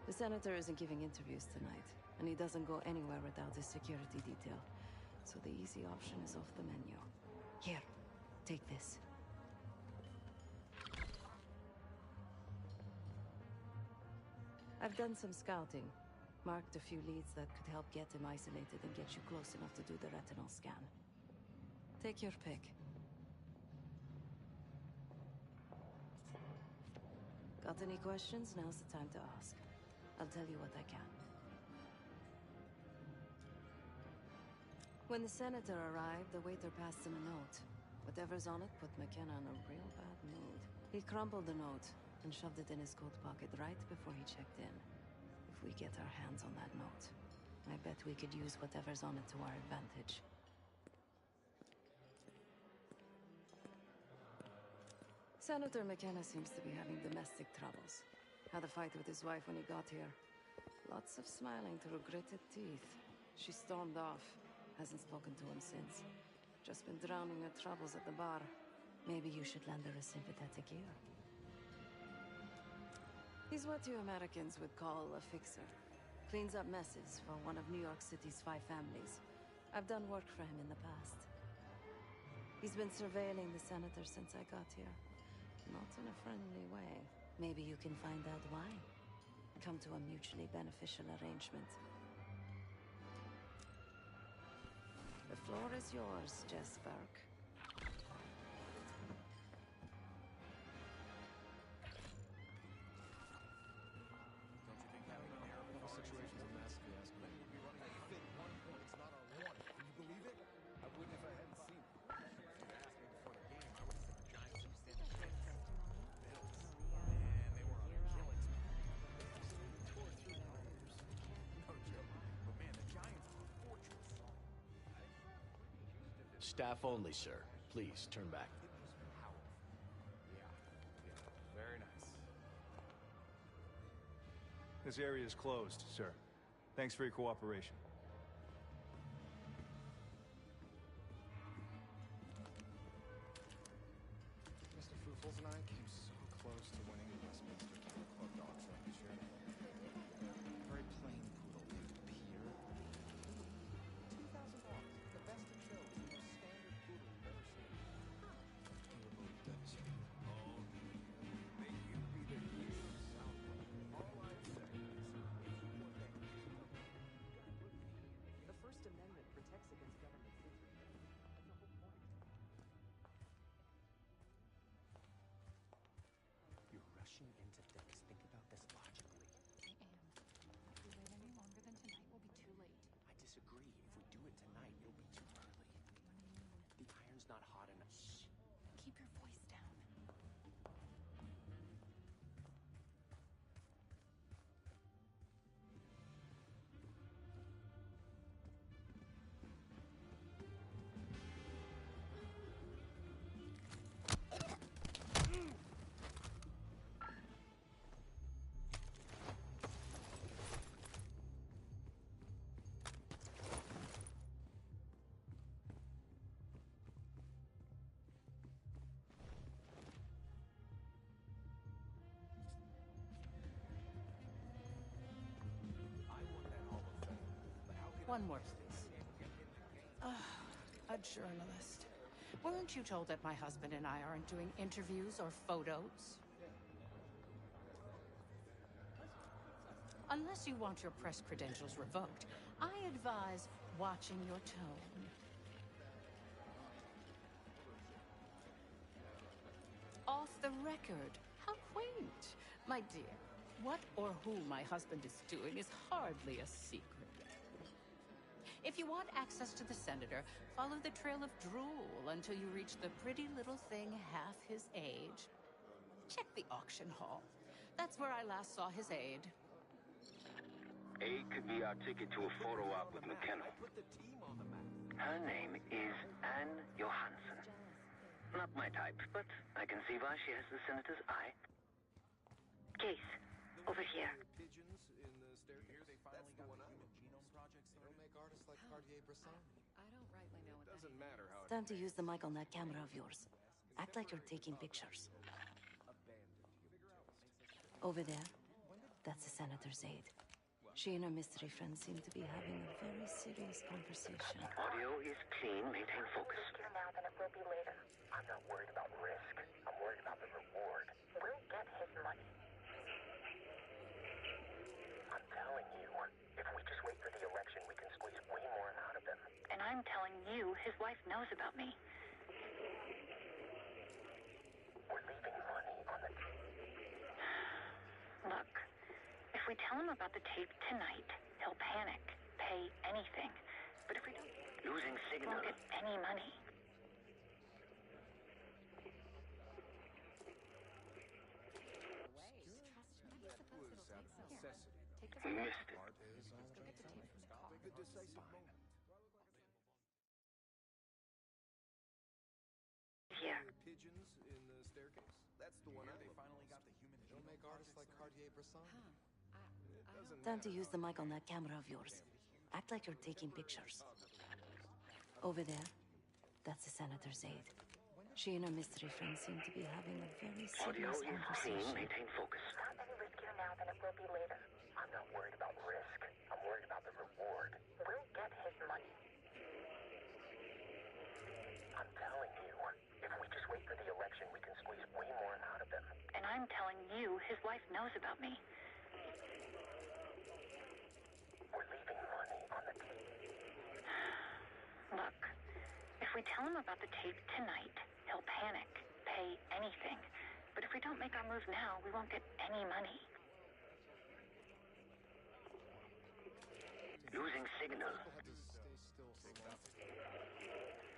The senator isn't giving interviews tonight, and he doesn't go anywhere without his security detail. So the easy option is off the menu. Here, take this. I've done some scouting. Marked a few leads that could help get him isolated and get you close enough to do the retinal scan. Take your pick. Got any questions? Now's the time to ask. I'll tell you what I can. When the senator arrived, the waiter passed him a note. Whatever's on it put McKenna in a real bad mood. He crumpled the note and shoved it in his coat pocket right before he checked in. If we get our hands on that note, I bet we could use whatever's on it to our advantage. Senator McKenna seems to be having domestic troubles. Had a fight with his wife when he got here. Lots of smiling through gritted teeth. She stormed off. Hasn't spoken to him since. Just been drowning her troubles at the bar. Maybe you should lend her a sympathetic ear. He's what you Americans would call a fixer. Cleans up messes for one of New York City's 5 families. I've done work for him in the past. He's been surveilling the senator since I got here. Not in a friendly way. Maybe you can find out why. Come to a mutually beneficial arrangement. The floor is yours, Jess Burke. Staff only, sir. Please, turn back. Very nice. This area is closed, sir. Thanks for your cooperation. Mr. Foofles and I came so close to winning the Westminster Kennel Club dog show this year. Very plain poodle named Peter. $2,000. The best in show. The most standard poodle you've ever seen. He removed this. Oh, may you be the hero of Southland. All I say is, the First Amendment protects against government censorship. That's the whole point. You're rushing into things. Think about this logically. I am. If we wait any longer than tonight, we'll be too late. I disagree. If we do it tonight, it'll be too early. The iron's not hot enough. Shh. Keep your voice down. One more, please. A journalist. Weren't you told that my husband and I aren't doing interviews or photos? Unless you want your press credentials revoked, I advise watching your tone. Off the record. How quaint. My dear, what or who my husband is doing is hardly a secret. If you want access to the senator, follow the trail of drool until you reach the pretty little thing half his age. Check the auction hall. That's where I last saw his aide. Aid could be our ticket to a photo op with McKenna. Her name is Anne Johansson. Not my type, but I can see why she has the senator's eye. Case, over here. Pigeons in the staircase. They finally got the Human Genome Project started. They'll make artists like Cartier-Bresson. I don't rightly know what Doesn't matter how. Time to use the mic on that camera of yours. Act like you're taking pictures. Over there, that's the senator's aide. She and her mystery friend seem to be having a very serious conversation. Audio is clean. Maintain focus. Easier now than it will be later. I'm not worried about risk. I'm worried about the reward. We'll get his money. I'm telling you, if we just wait for the election, we can squeeze way more out of them. And I'm telling you, his wife knows about me. We're leaving money on the Look, if we tell him about the tape tonight, he'll panic, pay anything. But if we don't, Losing we signal. won't get any money. Missed it. Here. Pigeons in the staircase. That's the one. They finally got the Human Genome. They'll make artists like Cartier-Bresson. It doesn't Time to matter use the mic on that camera of yours. Act like you're taking pictures. Over there, that's the senator's aide. She and her mystery friend seem to be having a very Audio serious is clean. conversation. Maintain focus. Not any riskier now than it will be later. I'm not worried about risk. I'm worried about the reward. We'll get his money. I'm telling you, if we just wait for the election, we can squeeze way more out of them. And I'm telling you, his wife knows about me. We're leaving money on the table. Look, if we tell him about the tape tonight, he'll panic, pay anything. But if we don't make our move now, we won't get any money. Losing signal.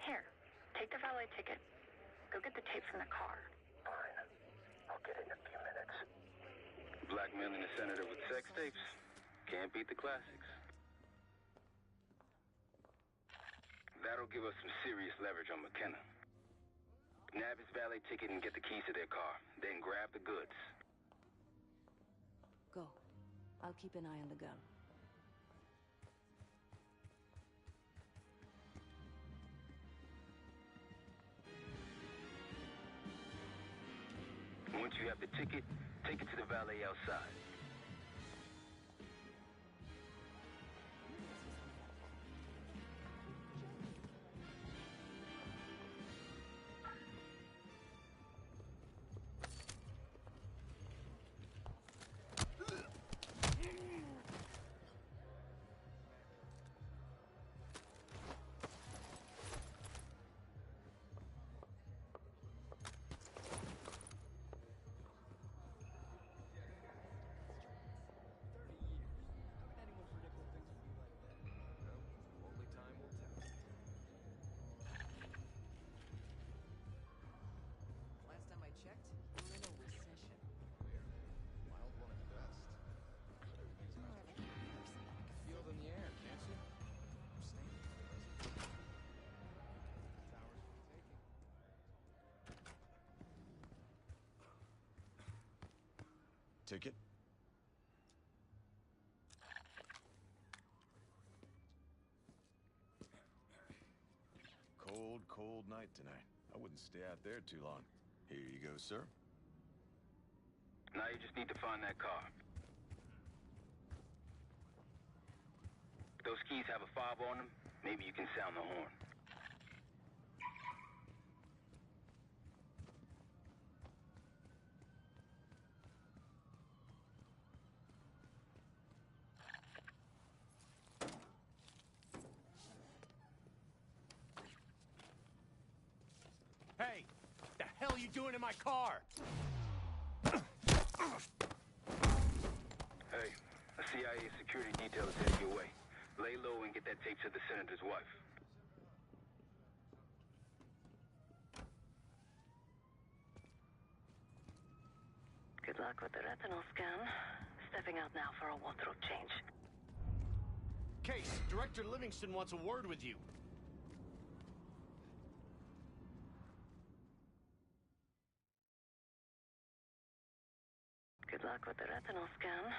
Here, take the valet ticket. Go get the tape from the car. Fine. I'll get it in a few minutes. Blackmailing a senator with sex tapes? Can't beat the classics. That'll give us some serious leverage on McKenna. Nab his valet ticket and get the keys to their car. Then grab the goods. Go. I'll keep an eye on the girl. Once you have the ticket, take it to the valet outside. Last time I checked, we're in a recession. Mild one at best. Feel it in the air, can't you? Snake. Towers for the taking. Ticket? Cold, cold night tonight. I wouldn't stay out there too long. Here you go, sir. Now you just need to find that car. If those keys have a fob on them, maybe you can sound the horn. Hey! The hell are you doing in my car? Hey, a CIA security detail is headed your way. Lay low and get that tape to the senator's wife. Good luck with the retinal scan. Stepping out now for a wardrobe change. Case, Director Livingston wants a word with you. Good luck with the retinal scan.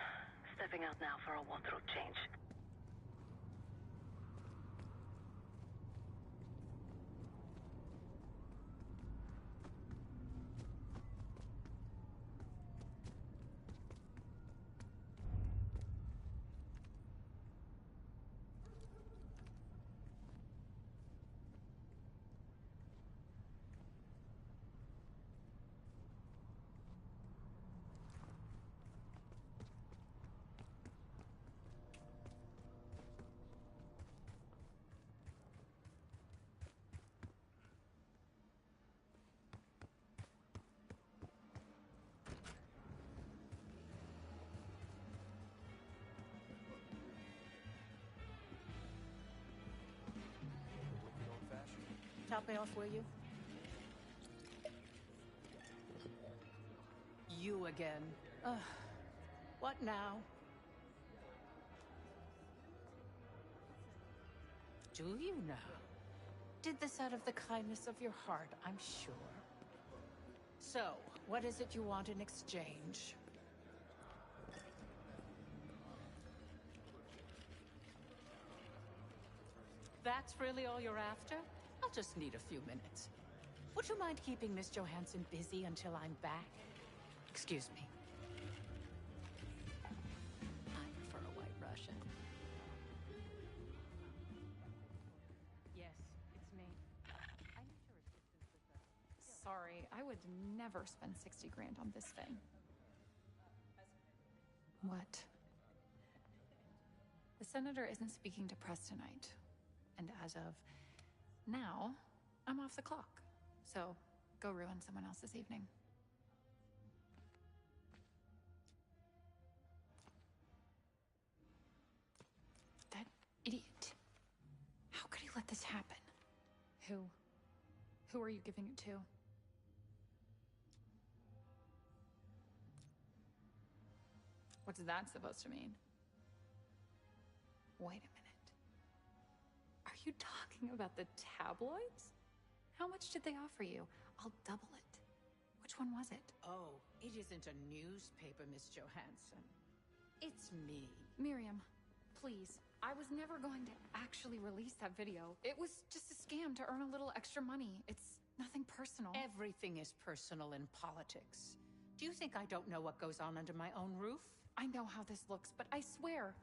Stepping out now for a wardrobe change. Top me off, will you? You again. What now? Do you now? Did this out of the kindness of your heart, I'm sure. So, what is it you want in exchange? That's really all you're after? I'll just need a few minutes. Would you mind keeping Miss Johansson busy until I'm back? Excuse me. I prefer a white Russian. Yes, it's me. I need your assistance with the... Sorry, I would never spend 60 grand on this thing. What? The senator isn't speaking to press tonight. And as of now, I'm off the clock. So, go ruin someone else's evening. That idiot. How could he let this happen? Who? Who are you giving it to? What's that supposed to mean? Wait a minute. Are you talking about? The tabloids? How much did they offer you? I'll double it. Which one was it? Oh, it isn't a newspaper, Miss Johansson. It's me. Miriam, please. I was never going to actually release that video. It was just a scam to earn a little extra money. It's nothing personal. Everything is personal in politics. Do you think I don't know what goes on under my own roof? I know how this looks, but I swear,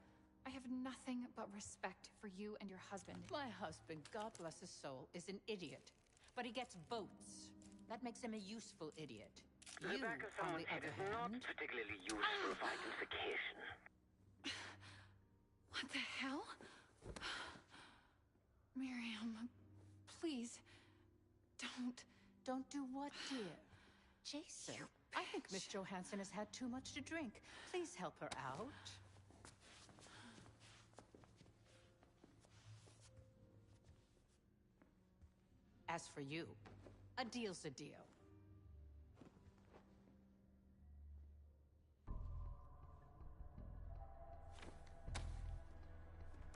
I have nothing but respect for you and your husband. My husband, God bless his soul, is an idiot. But he gets votes. That makes him a useful idiot. Rebecca, someone said it's not particularly useful for identification. What the hell? Miriam, please, don't. Don't do what, dear? Jason, I think Miss Johansson has had too much to drink. Please help her out. As for you, a deal's a deal.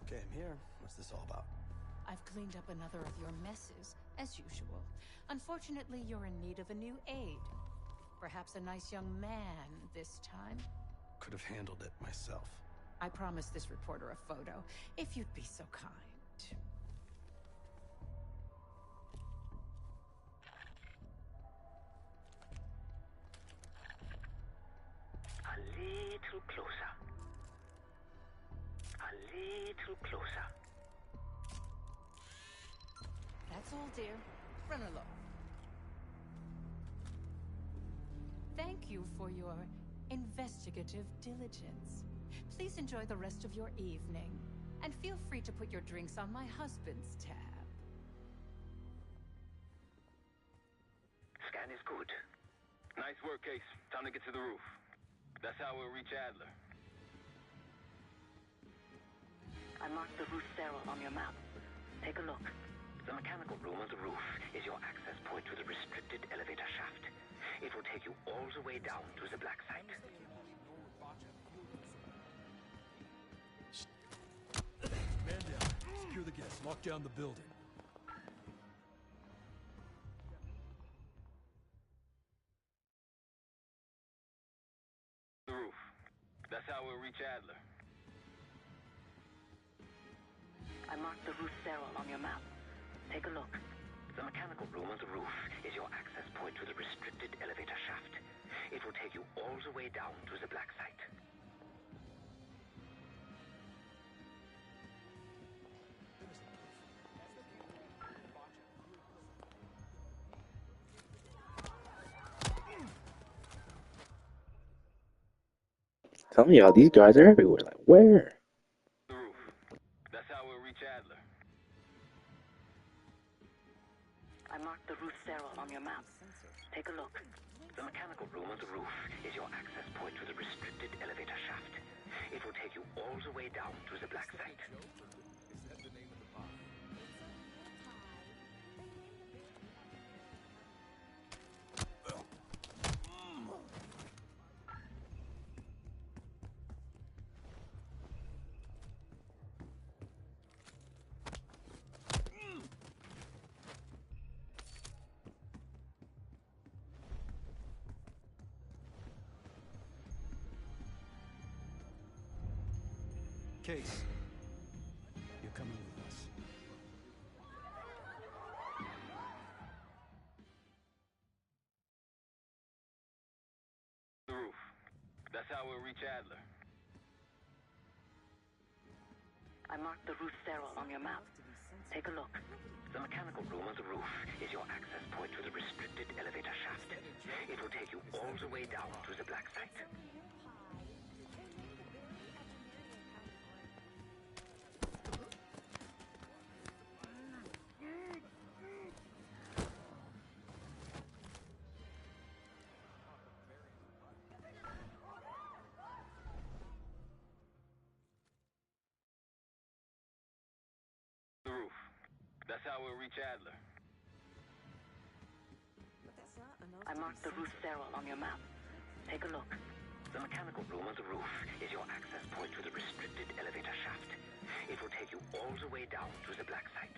Okay, I'm here. What's this all about? I've cleaned up another of your messes, as usual. Unfortunately, you're in need of a new aide. Perhaps a nice young man this time. Could have handled it myself. I promised this reporter a photo, if you'd be so kind. A little closer. A little closer. That's all, dear. Run along. Thank you for your investigative diligence. Please enjoy the rest of your evening, and feel free to put your drinks on my husband's tab. Scan is good. Nice work, Case. Time to get to the roof. That's how we'll reach Adler. I marked the roof sterile on your map. Take a look. The mechanical room on the roof is your access point to the restricted elevator shaft. It will take you all the way down to the black site. Man down. Secure the guests. Lock down the building. The roof. That's how we'll reach Adler. I marked the roof sterile on your map. Take a look. The mechanical room on the roof is your access point to the restricted elevator shaft. It will take you all the way down to the black site. Tell me, y'all, these guys are everywhere. Like, where? The roof. That's how we'll reach Adler. I marked the roof sterile on your map. Take a look. The mechanical room on the roof is your access point to the restricted elevator shaft. It will take you all the way down to the black site. Case, you're coming with us. The roof. That's how we'll reach Adler. I marked the roof sterile on your map. Take a look. The mechanical room on the roof is your access point to the restricted elevator shaft. It will take you all the way down to the black site. The roof. That's how we'll reach Adler. I marked the roof sterile on your map. Take a look. The The mechanical room on the roof is your access point to the restricted elevator shaft. It will take you all the way down to the black site.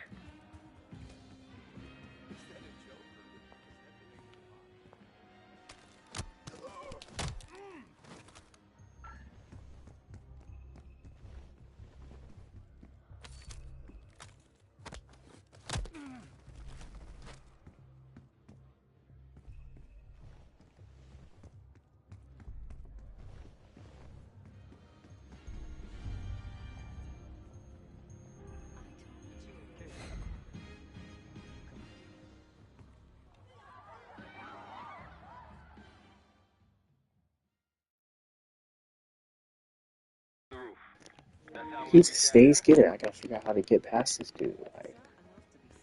He just stays getting it. I gotta figure out how to get past this dude. Like,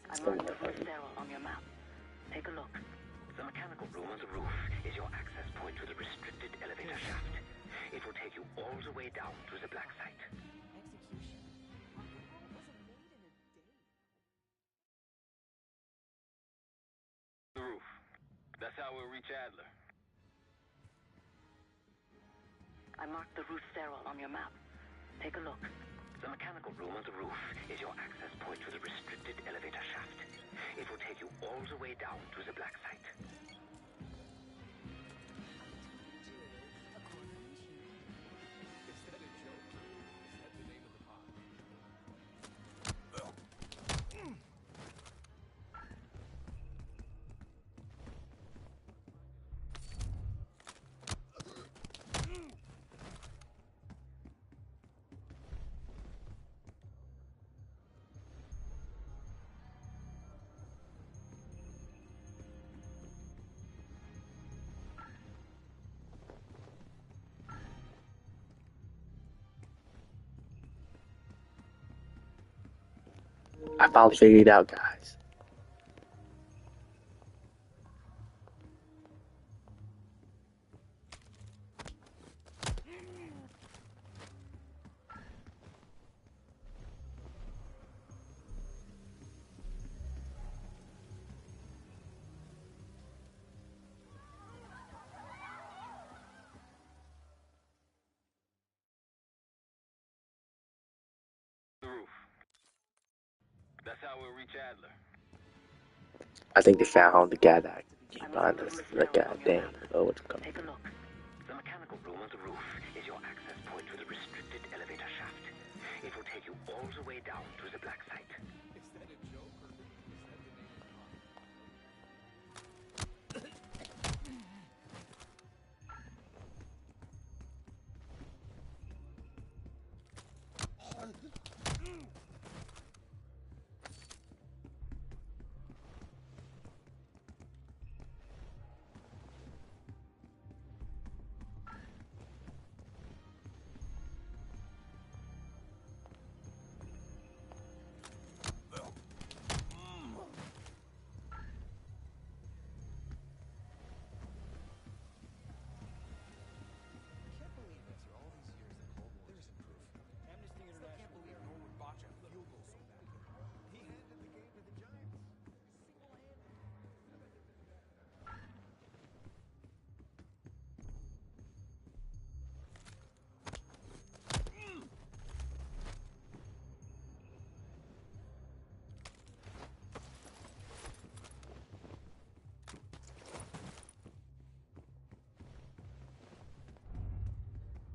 I marked the first arrow on your map. Take a look. The mechanical room on the roof is your access point to the restricted elevator shaft. It will take you all the way down to the black site. The roof. That's how we'll reach Adler. I marked the roof stairwell on your map. Take a look. The mechanical room on the roof is your access point to the restricted elevator shaft. It will take you all the way down to the black site. I finally figured it out, guys. The roof. That's how we'll reach Adler. I think they found the guy that came behind us. The goddamn. Oh, what's coming? Take a look. The mechanical room on the roof is your access point to the restricted elevator shaft. It will take you all the way down to the black site. Is that a joke or is that the name of the pod?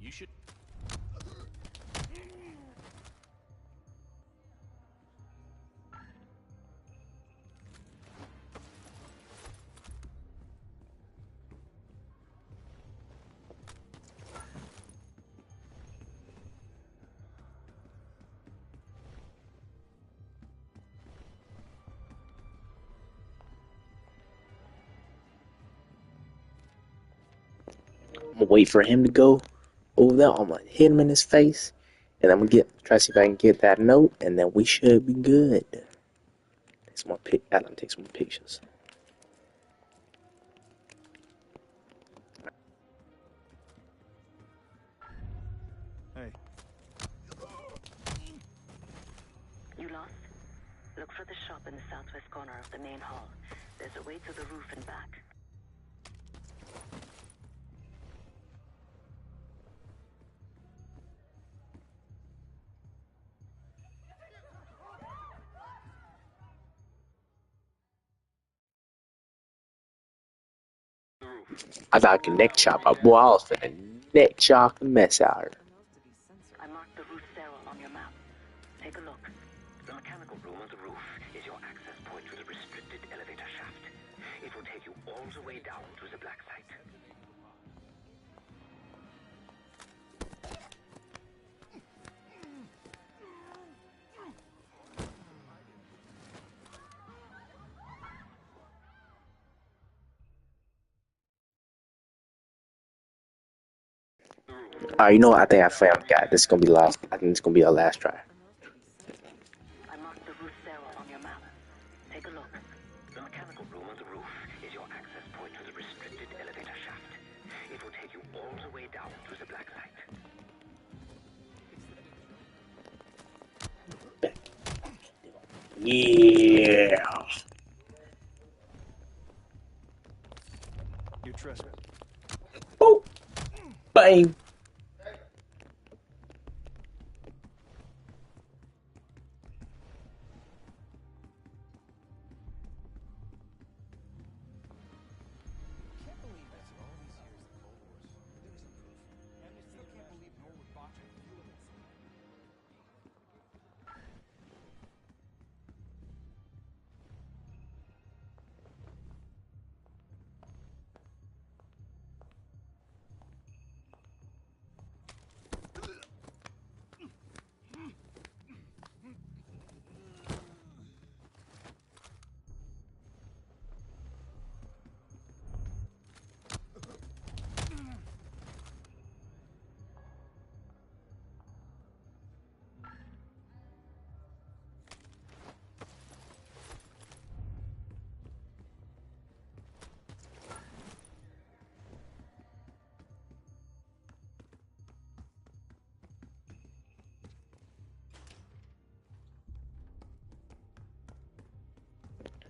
You should. I'm gonna wait for him to go over there. I'm gonna hit him in his face, and I'm gonna try to see if I can get that note, and then we should be good. Take some more take some more pictures. Hey. You lost? Look for the shop in the southwest corner of the main hall. There's a way to the roof and back. I thought I could neck chop my boy. I was finna neck chop the mess out of her. I marked the roof stairwell on your map. Take a look. The mechanical room on the roof is your access point to the restricted elevator shaft. It will take you all the way down to the black site. Alright, you know what? I think I found God. This is gonna be the last. I think it's gonna be our last try. I marked the roof stairwell on your map. Take a look. The mechanical room on the roof is your access point to the restricted elevator shaft. It will take you all the way down to the black site. Yeah. You trust me? Boop. Bang.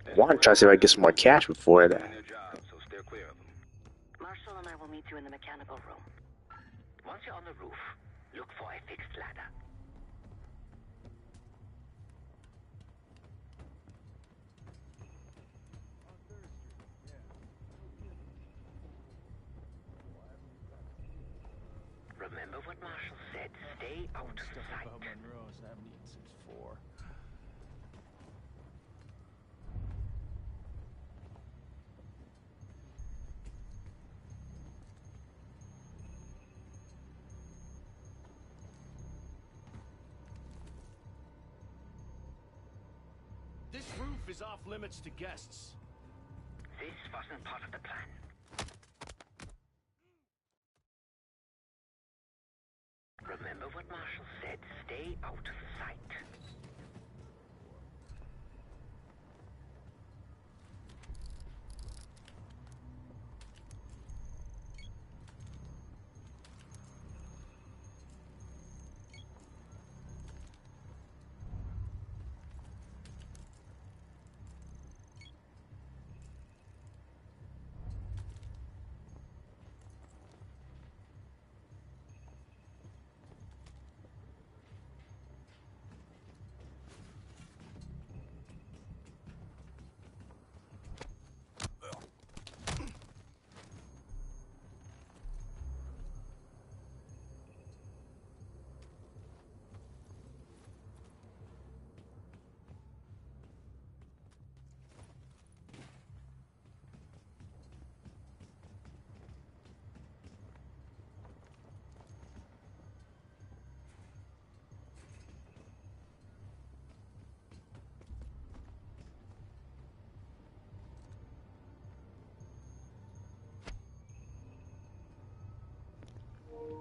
I want to try to see if I can get some more cash before that. Marshall and I will meet you in the mechanical room. Once you're on the roof, look for a fixed ladder. Remember what Marshall said. Stay out of sight. About Monroe's, I haven't eaten since 4. This roof is off limits to guests. This wasn't part of the plan. Remember what Marshall said. Stay out of sight.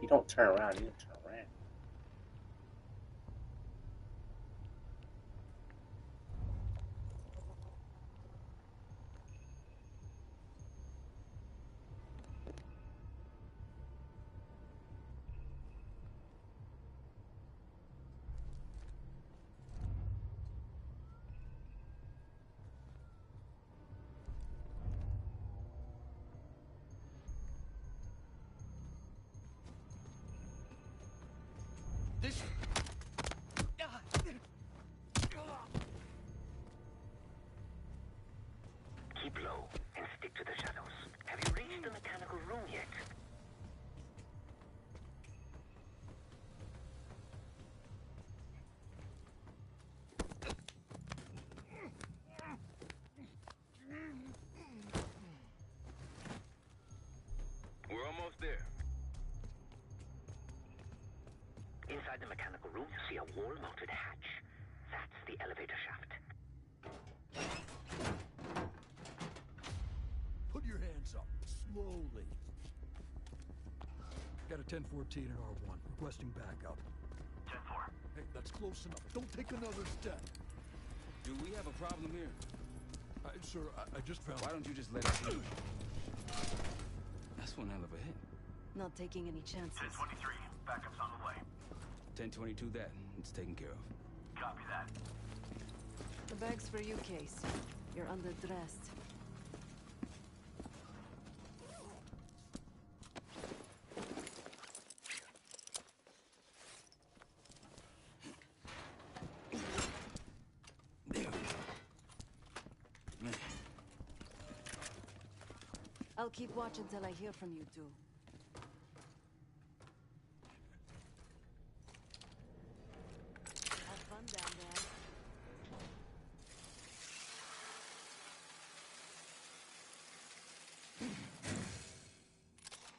You don't turn around, you don't turn around. This... Keep low and stick to the shadows. Have you reached the mechanical Inside the mechanical room, you see a wall-mounted hatch. That's the elevator shaft. Put your hands up, slowly. Got a 1014 in R1, requesting backup. 10-4. Hey, that's close enough. Don't take another step. Do we have a problem here? Sir, I just found... Why don't you just let us in? That's one hell of a hit. Not taking any chances. 10-23. Backup's on the way. 1022 that. It's taken care of. Copy that. The bag's for you, Case. You're underdressed. I'll keep watch until I hear from you two. Have fun down there.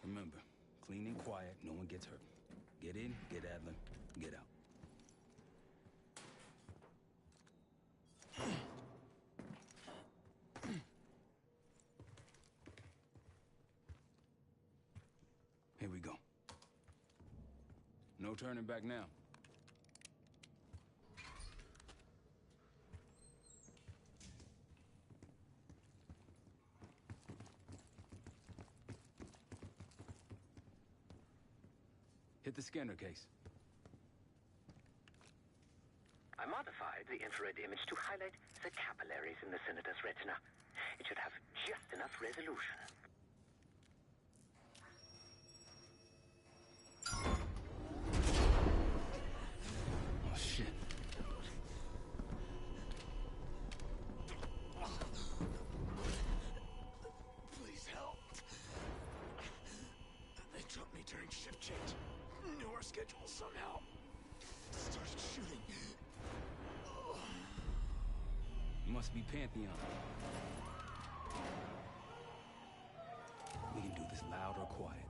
Remember, clean and quiet, no one gets hurt. Get in, get Adler, get out. Here we go. No turning back now. Hit the scanner, Case. I modified the infrared image to highlight the capillaries in the Senator's retina. It should have just enough resolution. Oh, shit. Please help. They took me during shift change. Knew our schedule somehow. Started shooting. Must be Pantheon. We can do this loud or quiet.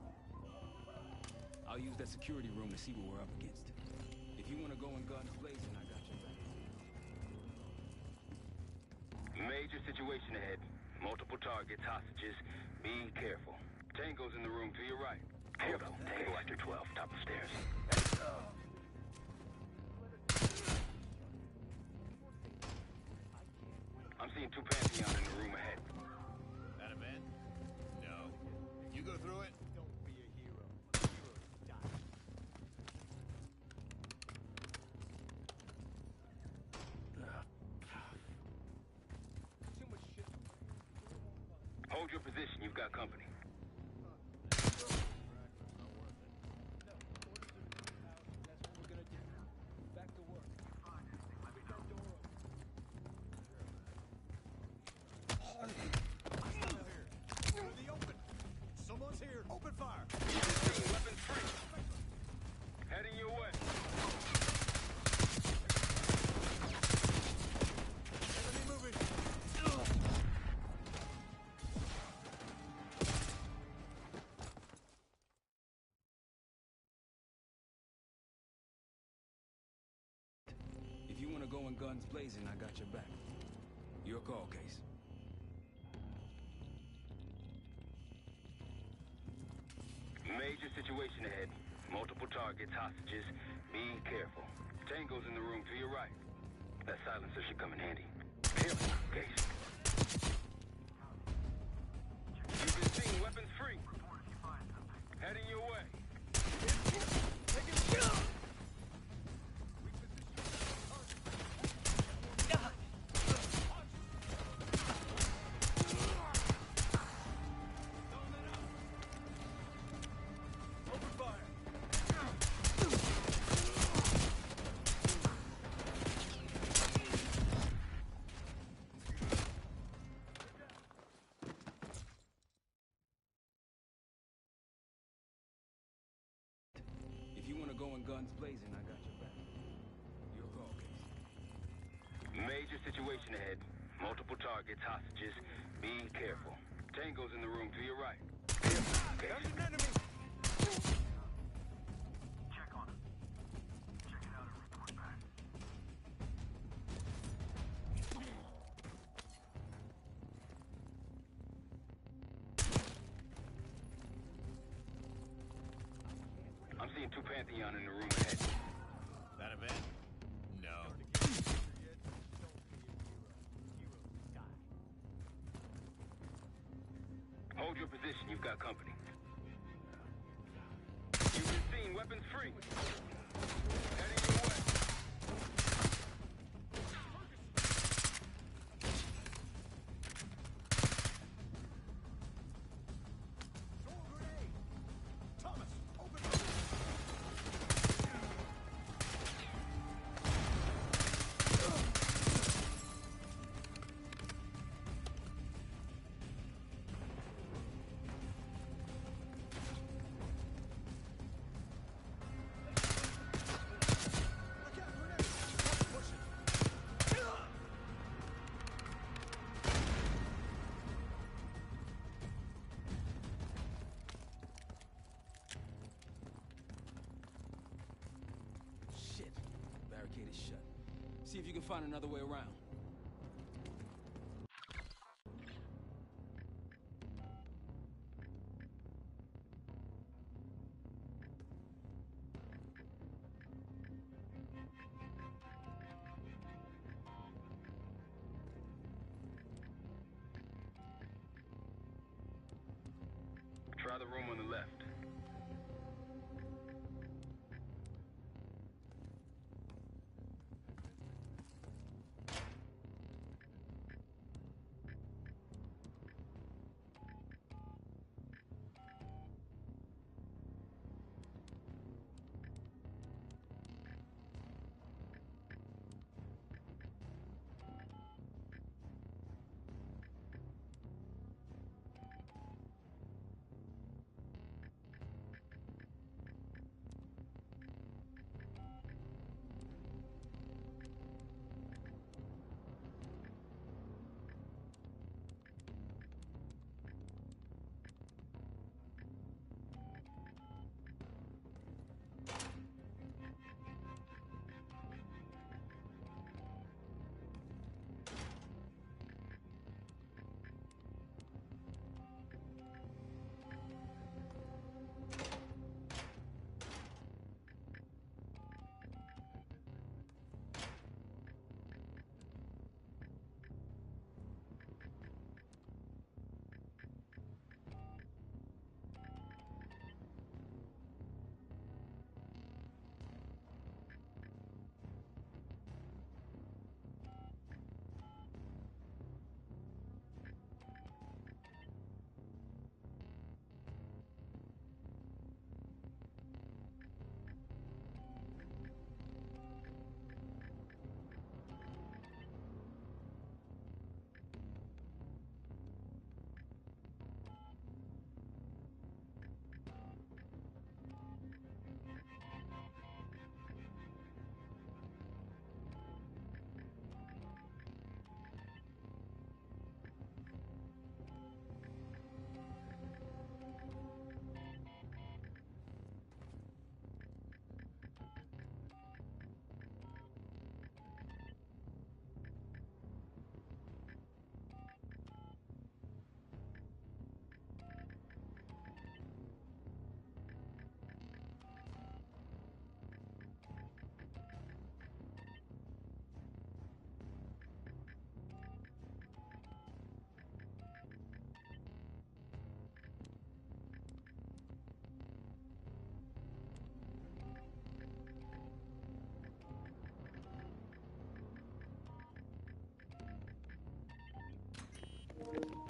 I'll use that security room to see what we're up against. If you want to go in guns blazing, I got your back. Major situation ahead. Multiple targets, hostages. Be careful. Tango's in the room to your right. Hold on. Tango after 12, top of stairs. I'm seeing two Pantheon in the room ahead. That a vent? No. You go through it? Don't be a hero. Heroes die. Too much shit. Hold your position. You've got company. Someone's here. Open fire. Weapons free. Heading your way. Enemy moving. If you want to go in guns blazing, I got your back. Your call, Case. Major situation ahead. Multiple targets, hostages. Be careful. Tango's in the room to your right. That silencer should come in handy. Careful, Case. You've been seen. Weapons free. Heading your way. If you want to go in guns blazing, I got your back. Your call, Case. Major situation ahead. Multiple targets, hostages. Be careful. Tango's in the room to your right. Careful, Case. There's an enemy. Check on him. Pantheon in the room ahead. That event? No. Hold your position, you've got company. You've been seen, weapons free. Heading your way. Shit. Barricade is shut. See if you can find another way around. Try the room on the left.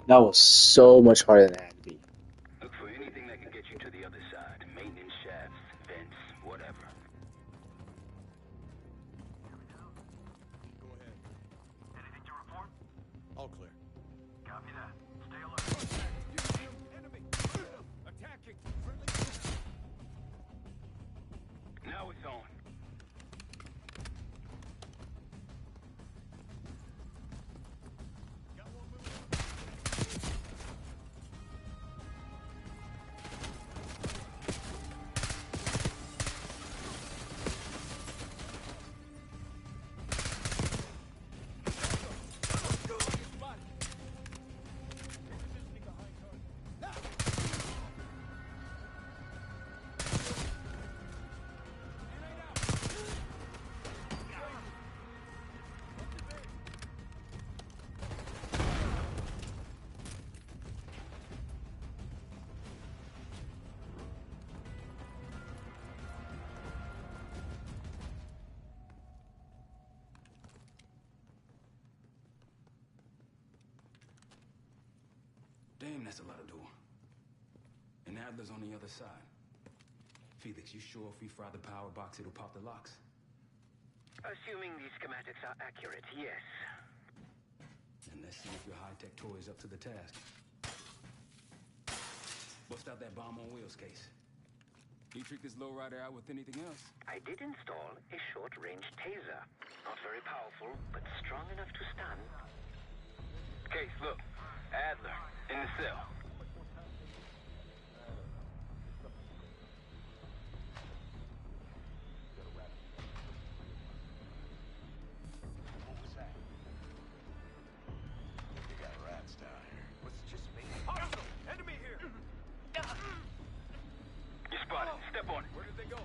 That was so much harder than it had to be. Look for anything that can get you to the other side. Maintenance shafts, vents, whatever. Go ahead. Anything to report? All clear. Copy that. Stay alert. You see him? Enemy! Attacking! Friendly! Now it's on. That's a lot of door. And Adler's on the other side. Felix, you sure if we fry the power box, it'll pop the locks? Assuming these schematics are accurate, yes. And let's see if your high-tech toy is up to the task. Bust out that bomb on wheels case. You trick this lowrider out with anything else? I did install a short-range taser. Not very powerful, but strong enough to stun. Case, look. Adler, in the cell. What was that? You got rats down here. Was it just me? Hostile! Enemy here! You spotted. Step on it. Where did they go?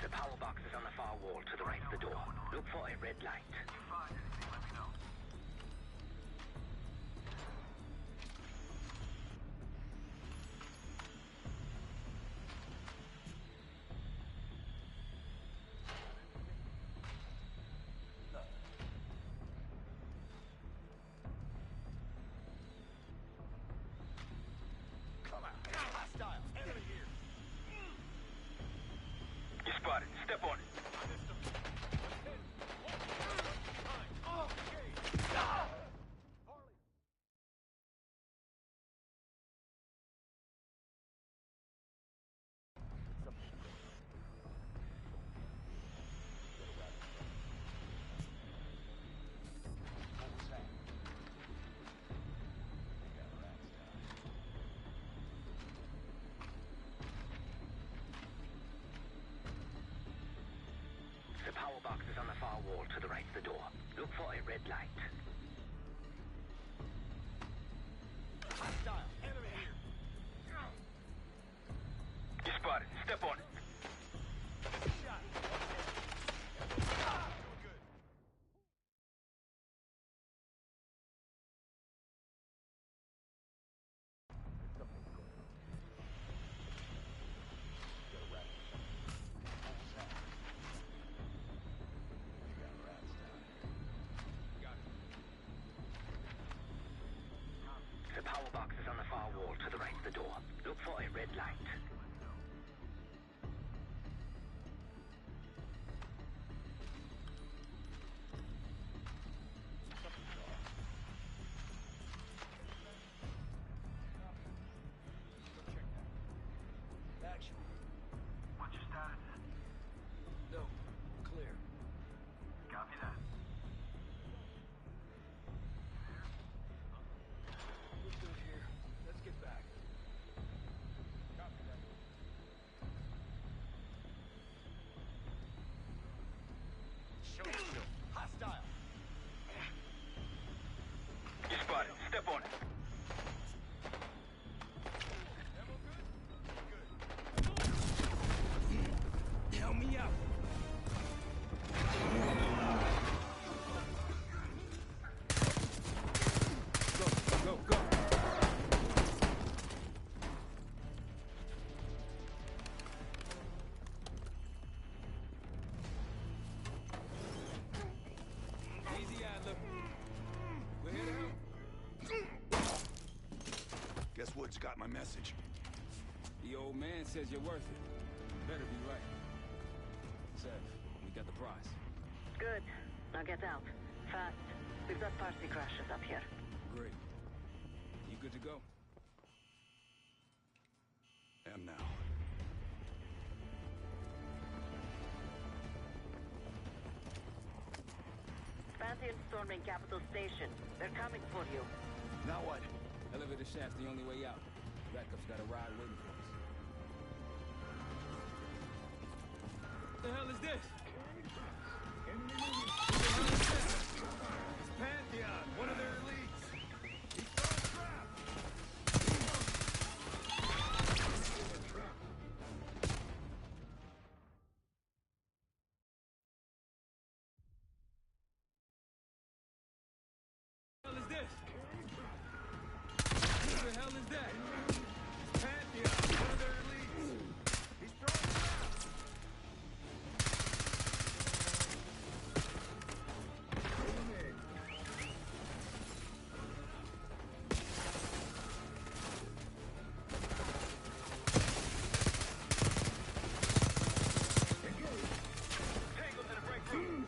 The power box is on the far wall to the right of the door. Look for a red light. Spotted. Step on it. The power box is on the far wall to the right of the door. Look for a red light. Hostile! Enemy here! You spotted. Step on it. Shot! Good. The power box is on the far wall to the right of the door. Look for a red light. Action. What's your status? No. Clear. Copy that. We're good here. Let's get back. Copy that. Show yourself. Hostile. You spotted. Step on it. Help me out. Go, go, go. Easy, Adler. We're here to help. Guess Wood's got my message. The old man says you're worth it. Better be right. Seth, we got the prize. Good. Now get out. Fast. We've got party crashes up here. Great. You good to go? Am now. Pantheon storming Capital Station. They're coming for you. Now what? Elevator shaft's the only way out. Backup's got a ride waiting for us. What the hell is this? It's Pantheon, one of their elites. He's throwing What the hell is this? What the hell is that? It's Pantheon, one of their elites. He's throwing traps. Tango's in a break room.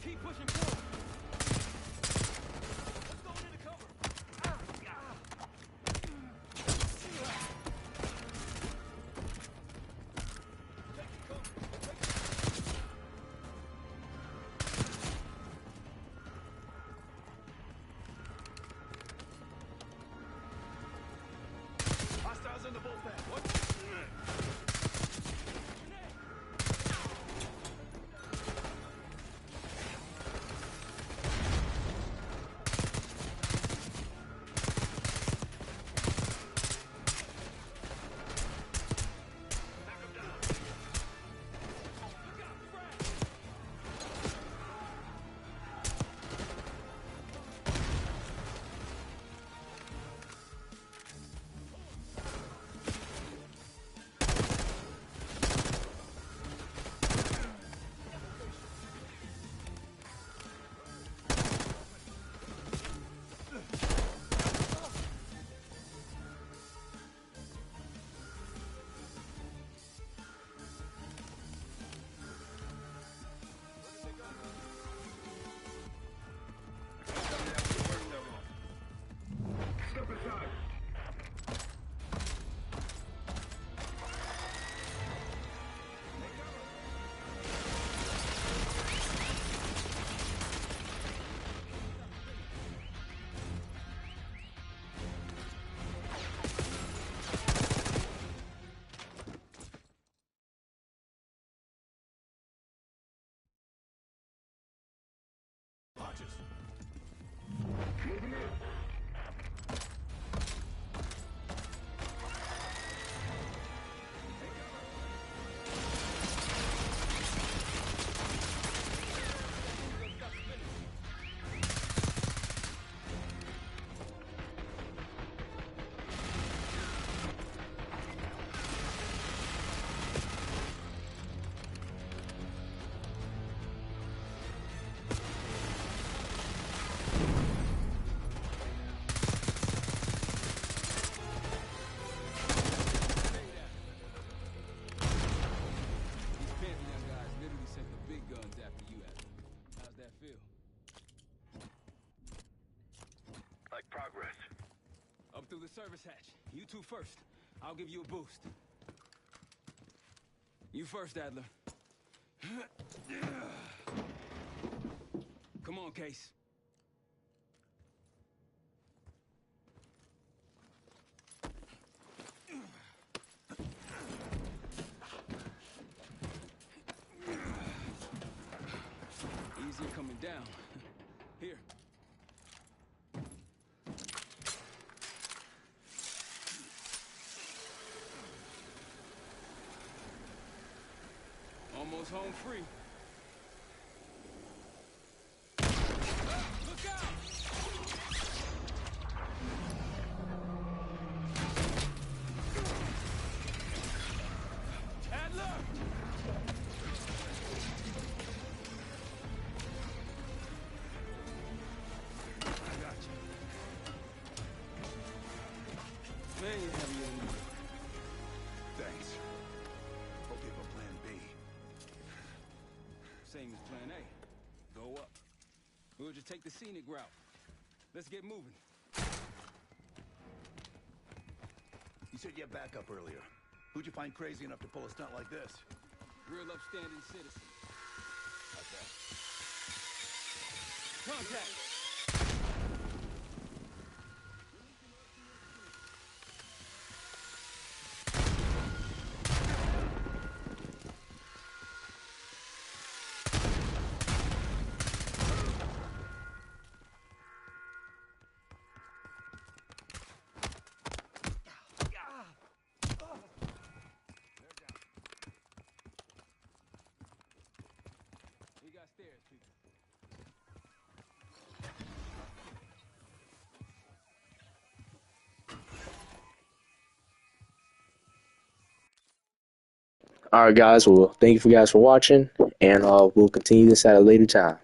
Keep pushing forward. Let's go into cover. Hostiles in the bullpen. What? Step aside. Hodges. Moving in. These Pantheon guys literally sent the big guns after you, Adler. How's that feel? Like progress. Up through the service hatch. You two first. I'll give you a boost. You first, Adler. Come on, Case. Easy coming down. Here. Almost home free. Look out! Adler! I got you. Man, you're heavier than me. Thanks. Hope you have a plan B. Same as plan A. Go up. We'll just take the scenic route. Let's get moving. said you had backup earlier. Who'd you find crazy enough to pull a stunt like this? Real upstanding citizen. Okay. Contact! We got stairs, people. Alright guys, well thank you guys for watching, and we'll continue this at a later time.